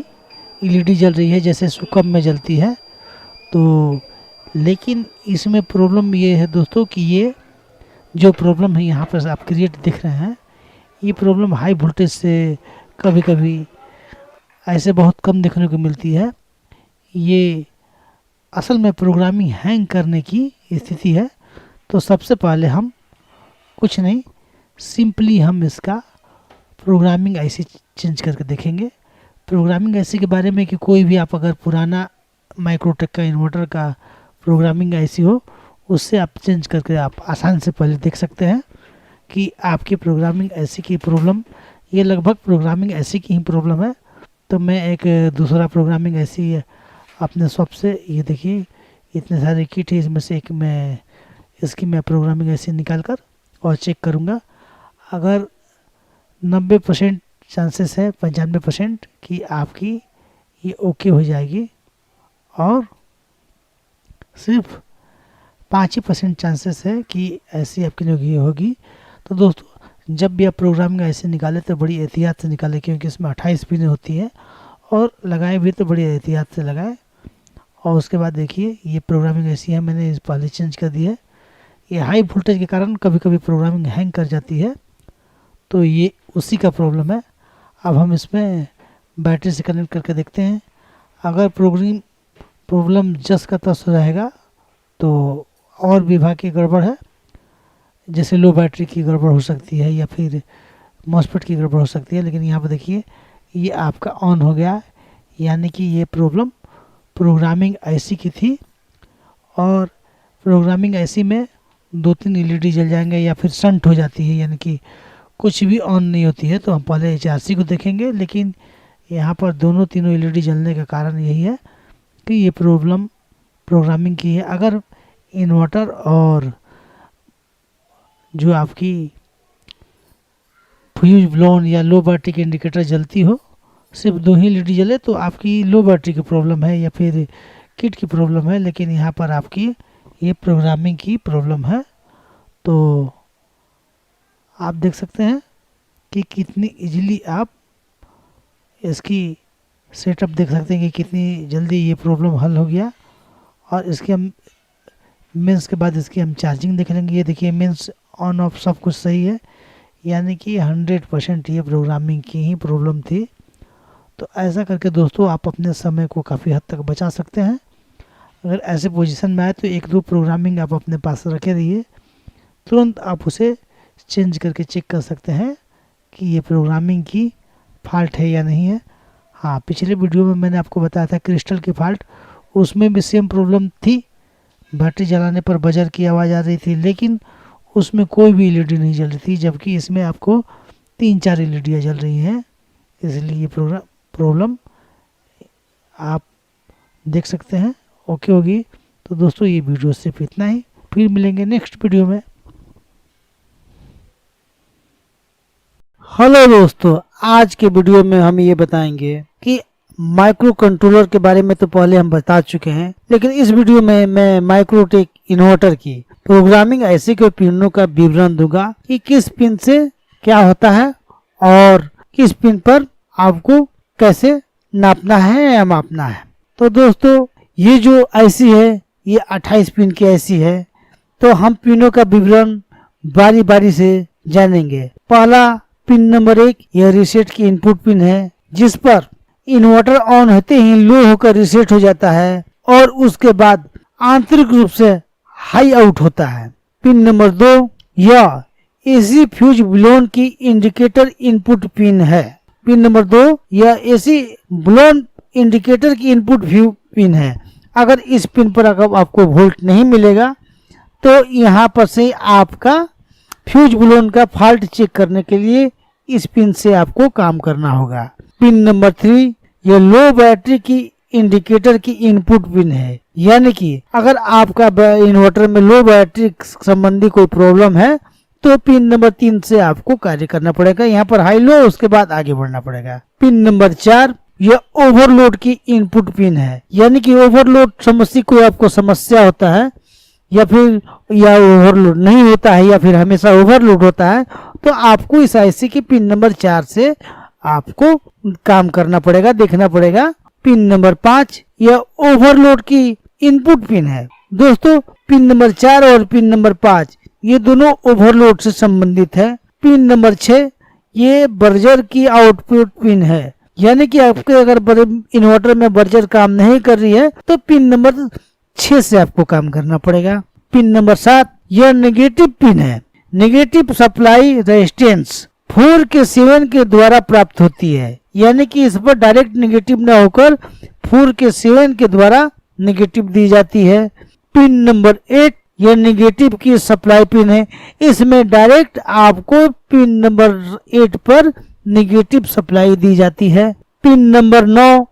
[SPEAKER 1] एलईडी जल रही है जैसे सुकम में जलती है। तो लेकिन इसमें प्रॉब्लम ये है दोस्तों कि ये जो प्रॉब्लम है यहाँ पर आप क्रिएट दिख रहे हैं, ये प्रॉब्लम हाई वोल्टेज से कभी कभी ऐसे बहुत कम देखने को मिलती है। ये असल में प्रोग्रामिंग हैंग करने की स्थिति है। तो सबसे पहले हम कुछ नहीं, सिंपली हम इसका प्रोग्रामिंग ऐसे चेंज करके देखेंगे। प्रोग्रामिंग ऐसे के बारे में कि कोई भी आप अगर पुराना माइक्रोटेक का इन्वर्टर का प्रोग्रामिंग ऐसी हो उससे आप चेंज करके आप आसान से पहले देख सकते हैं कि आपकी प्रोग्रामिंग ऐसी की प्रॉब्लम, ये लगभग प्रोग्रामिंग ऐसी की ही प्रॉब्लम है। तो मैं एक दूसरा प्रोग्रामिंग ऐसी अपने शॉप से, ये देखिए इतने सारे किट है, इसमें से एक इसकी मैं प्रोग्रामिंग ऐसे निकाल कर और चेक करूँगा। अगर 90% चांसेस है, 95% कि आपकी ये ओके हो जाएगी, और सिर्फ 5% चांसेस है कि ऐसी आपकी जो ये होगी। तो दोस्तों जब भी आप प्रोग्रामिंग ऐसे निकाले तो बड़ी एहतियात से निकालें, क्योंकि इसमें 28 पिन होती है और लगाए भी तो बड़ी एहतियात से लगाए। और उसके बाद देखिए ये प्रोग्रामिंग ऐसी है, मैंने इस पहले चेंज कर दी है। ये हाई वोल्टेज के कारण कभी कभी प्रोग्रामिंग हैंग कर जाती है, तो ये उसी का प्रॉब्लम है। अब हम इसमें बैटरी से कनेक्ट करके देखते हैं। अगर प्रॉब्लम जस का तस रहेगा तो और विभाग की गड़बड़ है, जैसे लो बैटरी की गड़बड़ हो सकती है या फिर मॉसफेट की गड़बड़ हो सकती है। लेकिन यहाँ पर देखिए ये आपका ऑन हो गया, यानी कि ये प्रॉब्लम प्रोग्रामिंग आईसी की थी। और प्रोग्रामिंग आईसी में 2-3 एलईडी जल जाएंगे या फिर शंट हो जाती है, यानी कि कुछ भी ऑन नहीं होती है। तो हम पहले एचआरसी को देखेंगे, लेकिन यहाँ पर तीनों एलईडी जलने का कारण यही है कि ये प्रॉब्लम प्रोग्रामिंग की है। अगर इन्वर्टर और जो आपकी फ्यूज ब्लोन या लो बैटरी की इंडिकेटर जलती हो, सिर्फ 2 ही एलईडी जले, तो आपकी लो बैटरी की प्रॉब्लम है या फिर किट की प्रॉब्लम है। लेकिन यहाँ पर आपकी ये प्रोग्रामिंग की प्रॉब्लम है। तो आप देख सकते हैं कि कितनी इजीली आप इसकी सेटअप देख सकते हैं कि कितनी जल्दी ये प्रॉब्लम हल हो गया। और इसके हम मीन्स के बाद इसकी हम चार्जिंग देख लेंगे। ये देखिए मीन्स ऑन ऑफ सब कुछ सही है, यानी कि 100% ये प्रोग्रामिंग की ही प्रॉब्लम थी। तो ऐसा करके दोस्तों आप अपने समय को काफ़ी हद तक बचा सकते हैं। अगर ऐसे पोजीशन में आए तो 1-2 प्रोग्रामिंग आप अपने पास रखे रहिए, तुरंत आप उसे चेंज करके चेक कर सकते हैं कि ये प्रोग्रामिंग की फॉल्ट है या नहीं है। हाँ, पिछले वीडियो में मैंने आपको बताया था क्रिस्टल की फॉल्ट, उसमें भी सेम प्रॉब्लम थी। बैटरी जलाने पर बजर की आवाज़ आ रही थी, लेकिन उसमें कोई भी एलईडी नहीं जल रही थी, जबकि इसमें आपको 3-4 एलईडियाँ जल रही हैं। इसलिए ये प्रॉब्लम आप देख सकते हैं ओके होगी। तो दोस्तों ये वीडियो सिर्फ इतना ही, फिर मिलेंगे नेक्स्ट वीडियो में। हेलो दोस्तों, आज के वीडियो में हम ये बताएंगे कि माइक्रो कंट्रोलर के बारे में तो पहले हम बता चुके हैं, लेकिन इस वीडियो में मैं माइक्रोटेक इन्वर्टर की प्रोग्रामिंग आईसी के पिनों का विवरण दूंगा कि किस पिन से क्या होता है और किस पिन पर आपको कैसे नापना है या मापना है। तो दोस्तों ये जो आईसी है ये 28 पिन की आईसी है। तो हम पिनों का विवरण बारी बारी से जानेंगे। पहला पिन नंबर 1 यह रीसेट की इनपुट पिन है, जिस पर इन्वर्टर ऑन होते ही लो होकर रीसेट हो जाता है और उसके बाद आंतरिक रूप से हाई आउट होता है। पिन नंबर 2 यह एसी फ्यूज ब्लोन की इंडिकेटर इनपुट पिन है। पिन नंबर 2 यह एसी ब्लोन इंडिकेटर की इनपुट पिन है। अगर इस पिन पर अगर आपको वोल्ट नहीं मिलेगा तो यहाँ पर से आपका फ्यूज ब्लोन का फॉल्ट चेक करने के लिए इस पिन से आपको काम करना होगा। पिन नंबर 3 यह लो बैटरी की इंडिकेटर की इनपुट पिन है, यानी कि अगर आपका इन्वर्टर में लो बैटरी संबंधी कोई प्रॉब्लम है तो पिन नंबर 3 से आपको कार्य करना पड़ेगा। यहाँ पर हाई लो, उसके बाद आगे बढ़ना पड़ेगा। पिन नंबर 4 यह ओवरलोड की इनपुट पिन है, यानी कि ओवरलोड समस्या कोई आपको समस्या होता है या फिर ओवरलोड नहीं होता है या फिर हमेशा ओवरलोड होता है, तो आपको इस आईसी की पिन नंबर 4 से आपको काम करना पड़ेगा, देखना पड़ेगा। पिन नंबर 5 यह ओवरलोड की इनपुट पिन है। दोस्तों पिन नंबर 4 और पिन नंबर 5 ये दोनों ओवरलोड से संबंधित है। पिन नंबर 6 ये बर्जर की आउटपुट पिन है, यानी कि आपके अगर इन्वर्टर में बर्जर काम नहीं कर रही है तो पिन नंबर 6 से आपको काम करना पड़ेगा। पिन नंबर 7 यह नेगेटिव पिन है। नेगेटिव सप्लाई रेजिस्टेंस 4 के 7 के द्वारा प्राप्त होती है, यानी कि इस पर डायरेक्ट नेगेटिव न होकर 4 के 7 के द्वारा नेगेटिव दी जाती है। पिन नंबर 8 यह नेगेटिव की सप्लाई पिन है। इसमें डायरेक्ट आपको पिन नंबर 8 पर नेगेटिव सप्लाई दी जाती है। पिन नंबर 9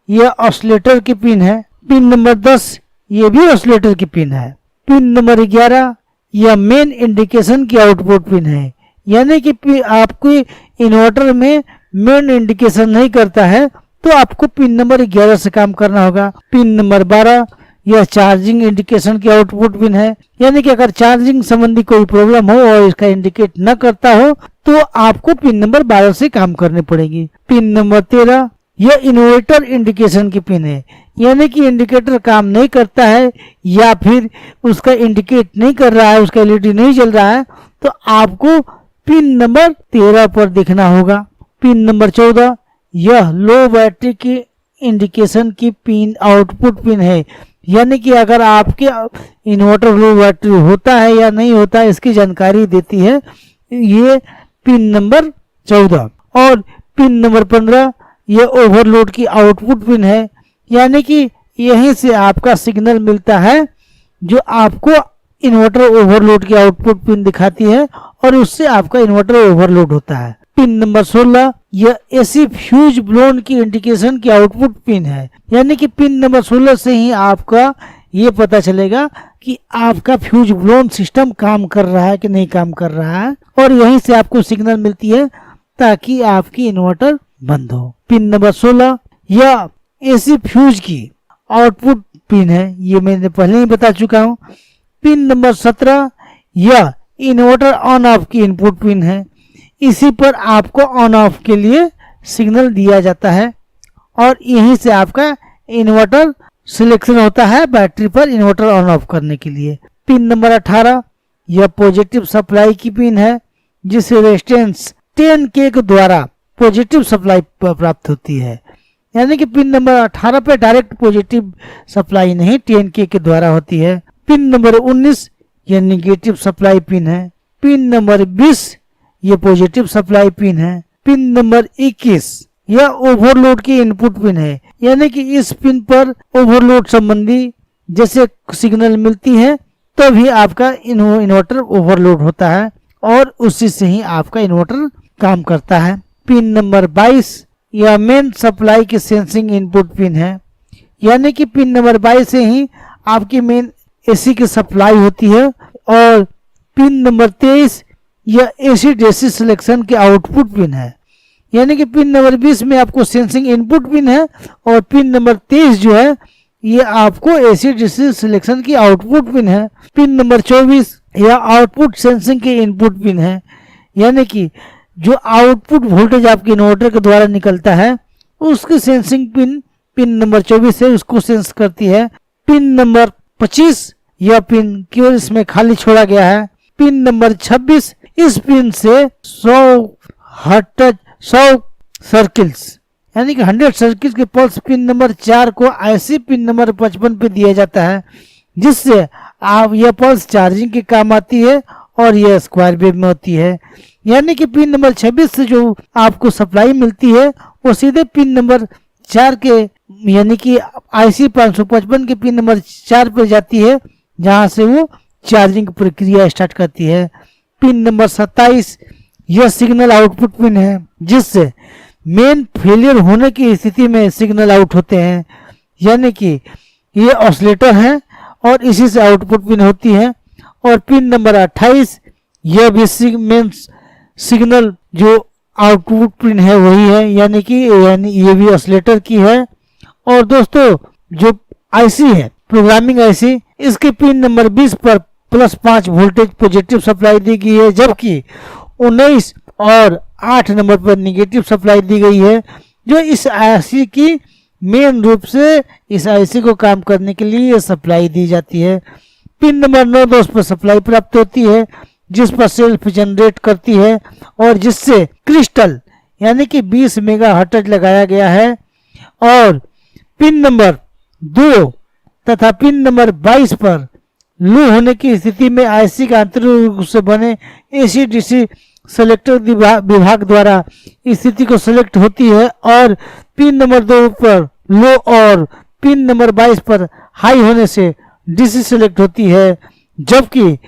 [SPEAKER 1] यह ऑसिलेटर की पिन है। पिन नंबर 10 ये भी ऑसिलेटर की पिन है। पिन नंबर 11 यह मेन इंडिकेशन की आउटपुट पिन है, यानी कि आपको इन्वर्टर में मेन इंडिकेशन नहीं करता है तो आपको पिन नंबर 11 से काम करना होगा। पिन नंबर 12 यह चार्जिंग इंडिकेशन की आउटपुट पिन है। यानी कि अगर चार्जिंग संबंधी कोई प्रॉब्लम हो और इसका इंडिकेट न करता हो तो आपको पिन नंबर 12 से काम करनी पड़ेगी। पिन नंबर 13, यह इन्वर्टर इंडिकेशन की पिन है। यानी कि इंडिकेटर काम नहीं करता है या फिर उसका इंडिकेट नहीं कर रहा है, उसका एलईडी नहीं जल रहा है, तो आपको पिन नंबर 13 पर देखना होगा। पिन नंबर 14, यह लो बैटरी की इंडिकेशन की पिन आउटपुट पिन है। यानी कि अगर आपके इन्वर्टर लो बैटरी होता है या नहीं होता है इसकी जानकारी देती है ये पिन नंबर 14। और पिन नंबर 15, यह ओवरलोड की आउटपुट पिन है। यानी कि यहीं से आपका सिग्नल मिलता है जो आपको इन्वर्टर ओवरलोड की आउटपुट पिन दिखाती है और उससे आपका इन्वर्टर ओवरलोड होता है। पिन नंबर 16, यह एसी फ्यूज ब्लोन की इंडिकेशन की आउटपुट पिन है। यानी कि पिन नंबर 16 से ही आपका ये पता चलेगा कि आपका फ्यूज ब्लोन सिस्टम काम कर रहा है कि नहीं काम कर रहा है, और यहीं से आपको सिग्नल मिलती है ताकि आपकी इन्वर्टर बंद हो। पिन नंबर 16, यह एसी फ्यूज की आउटपुट पिन है, ये मैंने पहले ही बता चुका हूँ। पिन नंबर 17, यह इन्वर्टर ऑन ऑफ की इनपुट पिन है। इसी पर आपको ऑन ऑफ के लिए सिग्नल दिया जाता है और यहीं से आपका इन्वर्टर सिलेक्शन होता है बैटरी पर इन्वर्टर ऑन ऑफ करने के लिए। पिन नंबर 18, यह पॉजिटिव सप्लाई की पिन है जिसे रेजिस्टेंस 10K के द्वारा पॉजिटिव सप्लाई प्राप्त होती है। यानी कि पिन नंबर 18 पे डायरेक्ट पॉजिटिव सप्लाई नहीं 10K के द्वारा होती है। पिन नंबर 19, यह निगेटिव सप्लाई पिन है। पिन नंबर 20, यह पॉजिटिव सप्लाई पिन है। पिन नंबर 21, यह ओवरलोड की इनपुट पिन है। यानी कि इस पिन पर ओवरलोड संबंधी जैसे सिग्नल मिलती है तभी आपका इन्वर्टर ओवरलोड होता है और उसी से ही आपका इन्वर्टर काम करता है। पिन नंबर 22, यह मेन सप्लाई की सेंसिंग इनपुट पिन है। यानी कि पिन नंबर 22 से ही आपकी मेन एसी की सप्लाई होती है। और पिन नंबर 23, यह एसी डीसी सिलेक्शन की आउटपुट पिन है। यानी कि पिन नंबर 20 में आपको सेंसिंग इनपुट पिन है और पिन नंबर 23 जो है ये आपको एसी डीसी सिलेक्शन की आउटपुट पिन है। पिन नंबर 24, यह आउटपुट सेंसिंग की इनपुट पिन है। यानी कि जो आउटपुट वोल्टेज आपके इन्वर्टर के द्वारा निकलता है उसकी सेंसिंग पिन पिन नंबर 24 है, उसको सेंस करती है। पिन नंबर 25, यह पिन केवल इसमें खाली छोड़ा गया है। पिन नंबर 26, इस पिन से 100 सर्किल्स यानी कि 100 सर्किल्स के पल्स पिन नंबर 4 को ऐसी पिन नंबर 55 पे दिया जाता है जिससे आप यह पल्स चार्जिंग के काम आती है और यह स्क्वायर वेव में होती है। यानी कि पिन नंबर 26 से जो आपको सप्लाई मिलती है वो सीधे पिन नंबर 4 के यानी कि IC 555 के पिन नंबर 4 पर जाती है जहां से वो चार्जिंग प्रक्रिया स्टार्ट करती है। पिन नंबर 27, यह सिग्नल आउटपुट पिन है जिससे मेन फेलियर होने की स्थिति में सिग्नल आउट होते हैं। यानी कि ये ऑसिलेटर है और इसी से आउटपुट पिन होती है। और पिन नंबर 28, यह भी मेन सिग्नल जो आउटपुट पिन है वही है, यानी कि ये भी ऑसिलेटर की है। और दोस्तों जो आईसी है प्रोग्रामिंग आईसी, इसके पिन नंबर 20 पर +5 वोल्टेज पॉजिटिव सप्लाई दी गई है, जबकि 19 और 8 नंबर पर निगेटिव सप्लाई दी गई है, जो इस आईसी की मेन रूप से इस आईसी को काम करने के लिए सप्लाई दी जाती है। पिन नंबर 9 दोस्त पर सप्लाई प्राप्त होती है जिस पर सेल्फ जनरेट करती है और जिससे क्रिस्टल यानी कि 20 मेगाहर्ट्ज लगाया गया है। और पिन नंबर 2 तथा पिन नंबर 22 पर लो होने की स्थिति में आईसी का आंतरिक रूप से बने एसी डीसी सेलेक्टर विभाग द्वारा स्थिति को सेलेक्ट होती है और पिन नंबर 2 पर लो और पिन नंबर 22 पर हाई होने से डीसी सेलेक्ट होती है, जबकि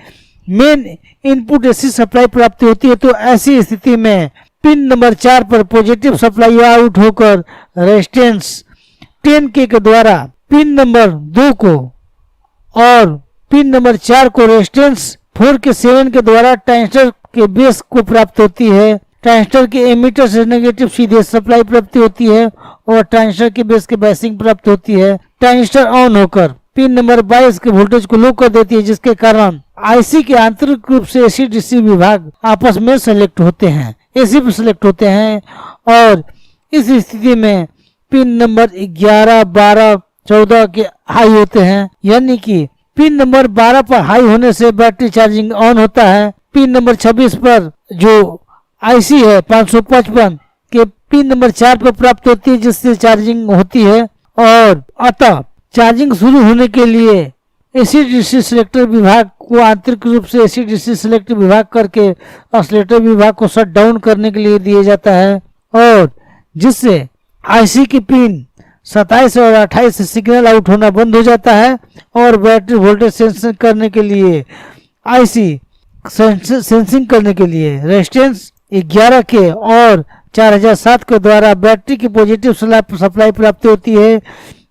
[SPEAKER 1] मेन इनपुट एसी सप्लाई प्राप्त होती है। तो ऐसी स्थिति में पिन नंबर 4 पर पॉजिटिव सप्लाई आउट होकर रेजिस्टेंस 10K के द्वारा पिन नंबर 2 को और पिन नंबर 4 को रेजिस्टेंस 4K7 के द्वारा ट्रांजिस्टर के बेस को प्राप्त होती है। ट्रांजिस्टर के एमीटर से नेगेटिव सीधे सप्लाई प्राप्ति होती है और ट्रांजिस्टर के बेस के बायसिंग प्राप्त होती है। ट्रांजिस्टर ऑन होकर पिन नंबर 22 के वोल्टेज को लो कर देती है, जिसके कारण आईसी के आंतरिक रूप से एसी डीसी विभाग आपस में सेलेक्ट होते हैं, एसी पे सेलेक्ट होते हैं। और इस स्थिति में पिन नंबर 11, 12, 14 के हाई होते हैं, यानी कि पिन नंबर 12 पर हाई होने से बैटरी चार्जिंग ऑन होता है। पिन नंबर 26 पर जो आईसी है 555 के पिन नंबर 4 पर प्राप्त होती है, जिससे चार्जिंग होती है। और अतः चार्जिंग शुरू होने के लिए एसी डीसी सिलेक्टर विभाग को आंतरिक रूप से एसी डीसी सिलेक्ट विभाग करके ऑसिलेटर विभाग को शट डाउन करने के लिए दिया जाता है, और जिससे आईसी की पिन 27 और 28 से सिग्नल आउट होना बंद हो जाता है। और बैटरी वोल्टेज सेंसिंग करने के लिए आईसी सेंसिंग करने के लिए रेजिस्टेंस 11 के और 4007 के द्वारा बैटरी की पॉजिटिव सप्लाई प्राप्त होती है।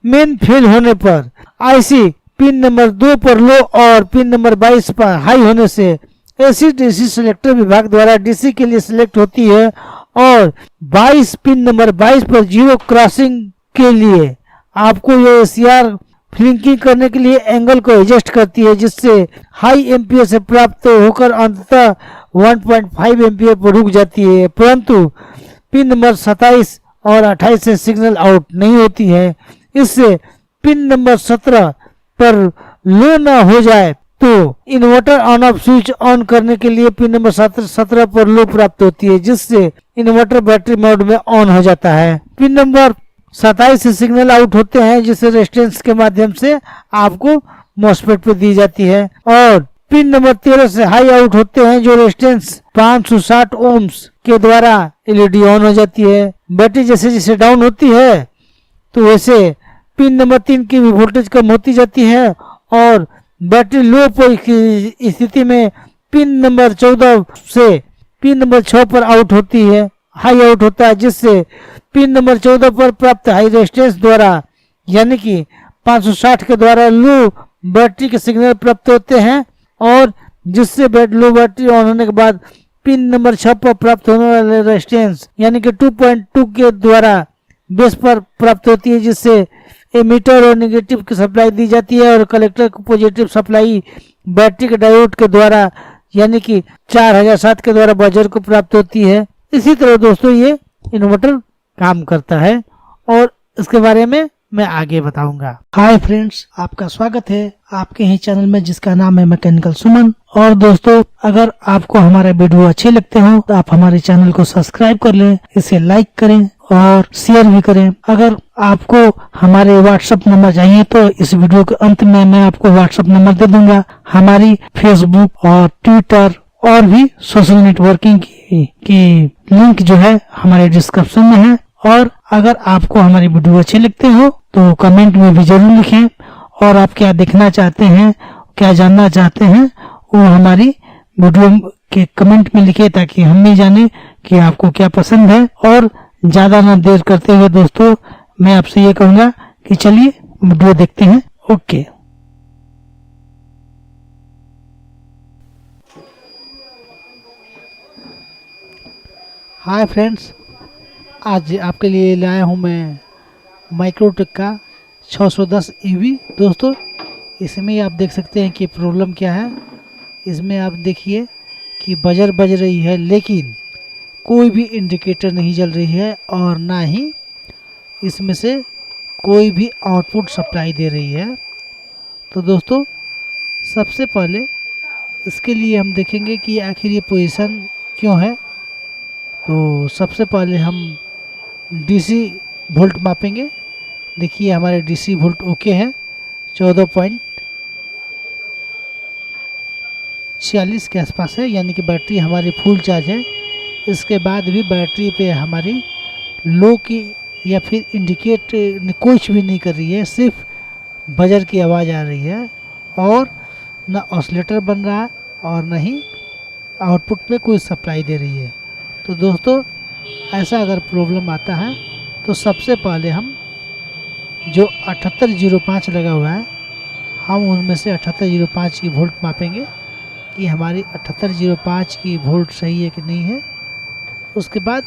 [SPEAKER 1] मेन फेल होने पर आईसी पिन नंबर 2 पर लो और पिन नंबर 22 पर हाई होने से एसी डीसी सिलेक्टर विभाग द्वारा डीसी के लिए सिलेक्ट होती है। और 22 पिन नंबर 22 पर जीरो क्रॉसिंग के लिए आपको ये एसीआर फ्लिंकिंग करने के लिए एंगल को एडजस्ट करती है, जिससे हाई एम्पियर से प्राप्त होकर अंततः 1.5 एम्पियर पर रुक जाती है, परंतु पिन नंबर 27 और 28 से सिग्नल आउट नहीं होती है। इससे पिन नंबर 17 पर लो ना हो जाए तो inverter on off switch on करने के लिए पिन नंबर 17 पर लो प्राप्त होती है, जिससे इन्वर्टर बैटरी मोड में ऑन हो जाता है। पिन नंबर 27 से सिग्नल आउट होते हैं, जिससे रेजिस्टेंस के माध्यम से आपको मॉसफेट पे दी जाती है। और पिन नंबर 13 से हाई आउट होते हैं, जो रेजिस्टेंस 560 ओम्स के द्वारा एलईडी ऑन हो जाती है। बैटरी जैसे जैसे डाउन होती है तो वैसे पिन नंबर 3 की भी वोल्टेज कम होती जाती है, और बैटरी लो पर की स्थिति में पिन नंबर 14 से पिन नंबर 6 पर आउट होती है, हाई आउट होता है, जिससे पिन नंबर 14 पर प्राप्त हाई रेजिस्टेंस द्वारा यानी कि 560 के द्वारा लो बैटरी के सिग्नल प्राप्त होते हैं, और जिससे लो बैटरी ऑन होने के बाद पिन नंबर 6 पर प्राप्त होने वाले रेजिस्टेंस यानी कि 2.2 के द्वारा बेस पर प्राप्त होती है, जिससे एमीटर और नेगेटिव की सप्लाई दी जाती है, और कलेक्टर को पॉजिटिव सप्लाई बैटरी के डायोड के द्वारा यानी कि 4007 के द्वारा बजर को प्राप्त होती है। इसी तरह दोस्तों ये इन्वर्टर काम करता है, और इसके बारे में मैं आगे बताऊंगा। हाय फ्रेंड्स, आपका स्वागत है आपके ही चैनल में, जिसका नाम है मैकेनिकल सुमन। और दोस्तों, अगर आपको हमारे वीडियो अच्छे लगते हो तो आप हमारे चैनल को सब्सक्राइब कर लें, इसे लाइक करें और शेयर भी करें। अगर आपको हमारे व्हाट्सएप नंबर चाहिए तो इस वीडियो के अंत में मैं आपको व्हाट्सएप नंबर दे दूंगा। हमारी फेसबुक और ट्विटर और भी सोशल नेटवर्किंग की लिंक जो है हमारे डिस्क्रिप्शन में है। और अगर आपको हमारी वीडियो अच्छे लगते हो तो कमेंट में भी जरूर लिखें, और आप क्या देखना चाहते हैं, क्या जानना चाहते हैं, वो हमारी वीडियो के कमेंट में लिखे, ताकि हम भी जाने कि आपको क्या पसंद है। और ज्यादा ना देर करते हुए दोस्तों, मैं आपसे ये कहूंगा कि चलिए वीडियो देखते हैं। ओके। हाय फ्रेंड्स, आज आपके लिए लाया हूँ मैं माइक्रोटेक का 610 EV। दोस्तों, इसमें आप देख सकते हैं कि प्रॉब्लम क्या है। इसमें आप देखिए कि बजर बज रही है, लेकिन कोई भी इंडिकेटर नहीं जल रही है, और ना ही इसमें से कोई भी आउटपुट सप्लाई दे रही है। तो दोस्तों, सबसे पहले इसके लिए हम देखेंगे कि आखिर ये पोजीशन क्यों है। तो सबसे पहले हम डीसी वोल्ट मापेंगे। देखिए हमारे डीसी वोल्ट ओके है, 14.46 के आसपास है, यानी कि बैटरी हमारी फुल चार्ज है। इसके बाद भी बैटरी पे हमारी लो की या फिर इंडिकेट कुछ भी नहीं कर रही है, सिर्फ बजर की आवाज़ आ रही है, और ना ऑसिलेटर बन रहा है और ना ही आउटपुट पे कोई सप्लाई दे रही है। तो दोस्तों, ऐसा अगर प्रॉब्लम आता है तो सबसे पहले हम जो 7805 लगा हुआ है, हम उनमें से 7805 की वोल्ट मापेंगे कि हमारी 7805 की वोल्ट सही है कि नहीं है। उसके बाद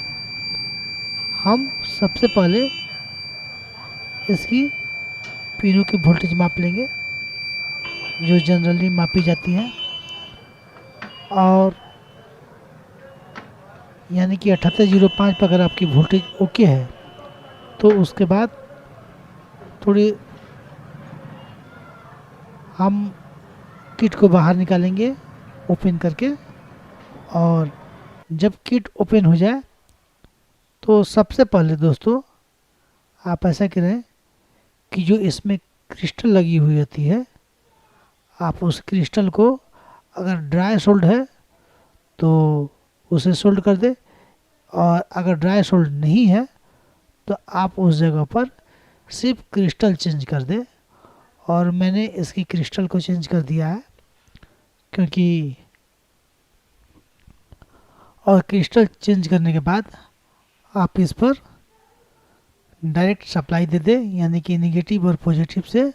[SPEAKER 1] हम सबसे पहले इसकी पिनों की वोल्टेज माप लेंगे। जो जनरली मापी जाती है, और यानी कि 7805 पर अगर आपकी वोल्टेज ओके है तो उसके बाद थोड़ी हम किट को बाहर निकालेंगे ओपन करके। और जब किट ओपन हो जाए तो सबसे पहले दोस्तों आप ऐसा करें कि जो इसमें क्रिस्टल लगी हुई होती है, आप उस क्रिस्टल को अगर ड्राई सोल्ड है तो उसे सोल्ड कर दे, और अगर ड्राई सोल्ड नहीं है तो आप उस जगह पर सिर्फ क्रिस्टल चेंज कर दे। और मैंने इसकी क्रिस्टल को चेंज कर दिया है, क्योंकि और क्रिस्टल चेंज करने के बाद आप इस पर डायरेक्ट सप्लाई दे दे, यानी कि निगेटिव और पॉजिटिव से।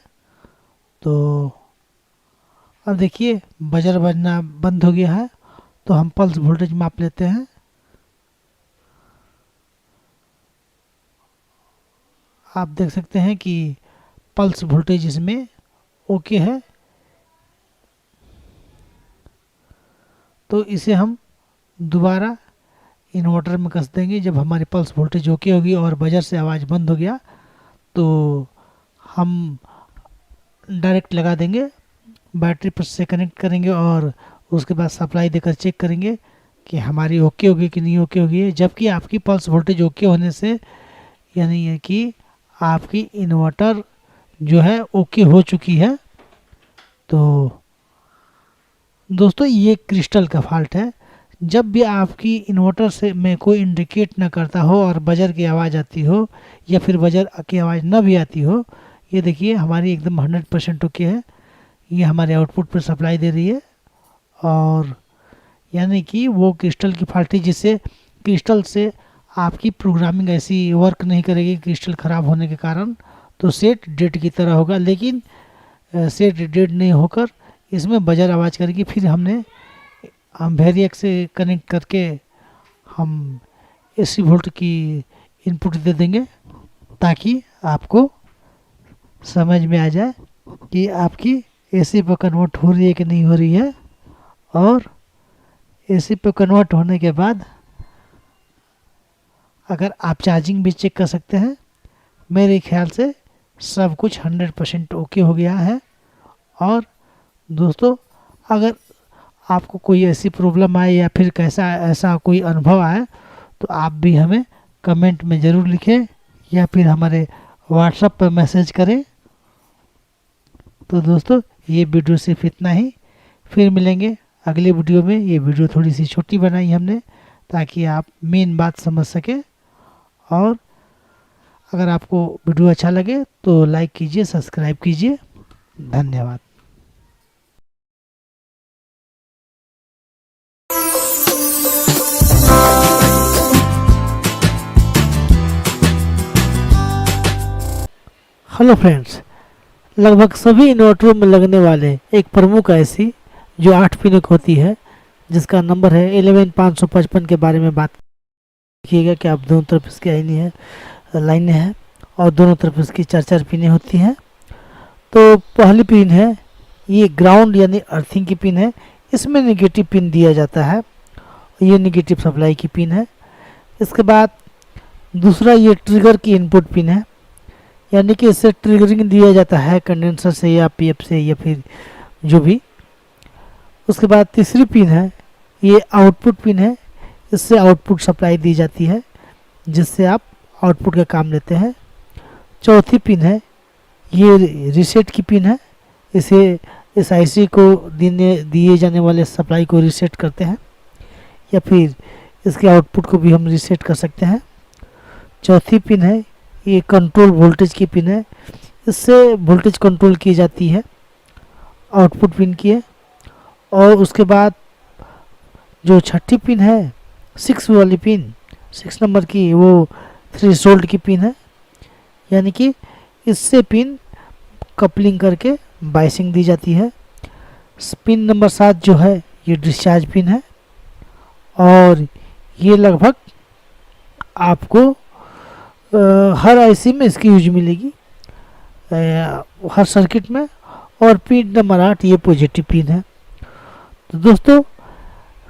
[SPEAKER 1] तो अब देखिए बजर बजना बंद हो गया है, तो हम पल्स वोल्टेज माप लेते हैं। आप देख सकते हैं कि पल्स वोल्टेज इसमें ओके है। तो इसे हम दोबारा इन्वर्टर में कस देंगे। जब हमारी पल्स वोल्टेज ओके होगी और बजर से आवाज़ बंद हो गया तो हम डायरेक्ट लगा देंगे, बैटरी पर से कनेक्ट करेंगे और उसके बाद सप्लाई देकर चेक करेंगे कि हमारी ओके होगी कि नहीं ओके होगी। जबकि आपकी पल्स वोल्टेज ओके होने से यानी है कि आपकी इन्वर्टर जो है ओके हो चुकी है। तो दोस्तों ये क्रिस्टल का फॉल्ट है। जब भी आपकी इन्वर्टर से में कोई इंडिकेट ना करता हो और बजर की आवाज़ आती हो या फिर बजर की आवाज़ ना भी आती हो, ये देखिए हमारी एकदम 100% ओके है। ये हमारे आउटपुट पर सप्लाई दे रही है, और यानी कि वो क्रिस्टल की फॉल्ट है, जिससे क्रिस्टल से आपकी प्रोग्रामिंग ऐसी वर्क नहीं करेगी क्रिस्टल ख़राब होने के कारण। तो सेट डेड की तरह होगा, लेकिन सेट डेड नहीं होकर इसमें बजर आवाज़ करेगी। फिर हम वेरिएक से कनेक्ट करके हम AC वोल्ट की इनपुट दे देंगे, ताकि आपको समझ में आ जाए कि आपकी AC पर कन्वर्ट हो रही है कि नहीं हो रही है। और AC पर कन्वर्ट होने के बाद अगर आप चार्जिंग भी चेक कर सकते हैं। मेरे ख्याल से सब कुछ 100% ओके हो गया है। और दोस्तों अगर आपको कोई ऐसी प्रॉब्लम आए या फिर ऐसा कोई अनुभव आए तो आप भी हमें कमेंट में ज़रूर लिखें या फिर हमारे व्हाट्सएप पर मैसेज करें। तो दोस्तों ये वीडियो सिर्फ इतना ही, फिर मिलेंगे अगले वीडियो में। ये वीडियो थोड़ी सी छोटी बनाई हमने ताकि आप मेन बात समझ सकें। और अगर आपको वीडियो अच्छा लगे तो लाइक कीजिए, सब्सक्राइब कीजिए। धन्यवाद। हेलो फ्रेंड्स, लगभग सभी इन्वर्टरों में लगने वाले एक प्रमुख IC जो 8 पिन की होती है, जिसका नंबर है 11555 के बारे में बात कीजिएगा कि आप दोनों तरफ इसकी लाइनें हैं और दोनों तरफ इसकी 4 पिनें होती हैं। तो पहली पिन है ये ग्राउंड यानी अर्थिंग की पिन है। इसमें नेगेटिव पिन दिया जाता है, ये नेगेटिव सप्लाई की पिन है। इसके बाद दूसरा ये ट्रिगर की इनपुट पिन है, यानी कि इससे ट्रिगरिंग दिया जाता है कंडेंसर से या PF से या फिर जो भी। उसके बाद तीसरी पिन है ये आउटपुट पिन है, इससे आउटपुट सप्लाई दी जाती है जिससे आप आउटपुट का काम लेते हैं। चौथी पिन है ये रीसेट की पिन है, इसे इस IC को दिए जाने वाले सप्लाई को रीसेट करते हैं या फिर इसके आउटपुट को भी हम रीसेट कर सकते हैं। चौथी पिन है ये कंट्रोल वोल्टेज की पिन है, इससे वोल्टेज कंट्रोल की जाती है आउटपुट पिन की है। और उसके बाद जो छठी पिन है 6 वाली पिन, 6 नंबर की, वो थ्रेशोल्ड की पिन है, यानी कि इससे पिन कपलिंग करके बाइसिंग दी जाती है। पिन नंबर 7 जो है ये डिस्चार्ज पिन है, और ये लगभग आपको हर IC में इसकी यूज मिलेगी, हर सर्किट में। और पिन नंबर 8 ये पॉजिटिव पिन है। तो दोस्तों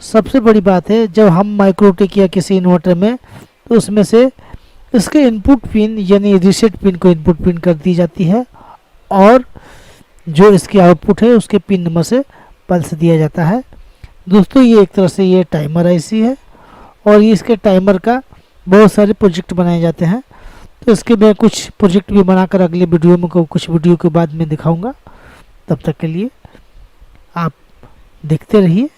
[SPEAKER 1] सबसे बड़ी बात है, जब हम माइक्रोटेक या किसी इन्वर्टर में, तो उसमें से इसके इनपुट पिन यानी रीसेट पिन को इनपुट पिन कर दी जाती है और जो इसकी आउटपुट है उसके पिन नंबर से पल्स दिया जाता है। दोस्तों ये एक तरह से ये टाइमर आईसी है और ये इसके टाइमर का बहुत सारे प्रोजेक्ट बनाए जाते हैं। तो इसके मैं कुछ प्रोजेक्ट भी बनाकर अगले वीडियो में कुछ वीडियो के बाद में दिखाऊंगा। तब तक के लिए आप देखते रहिए।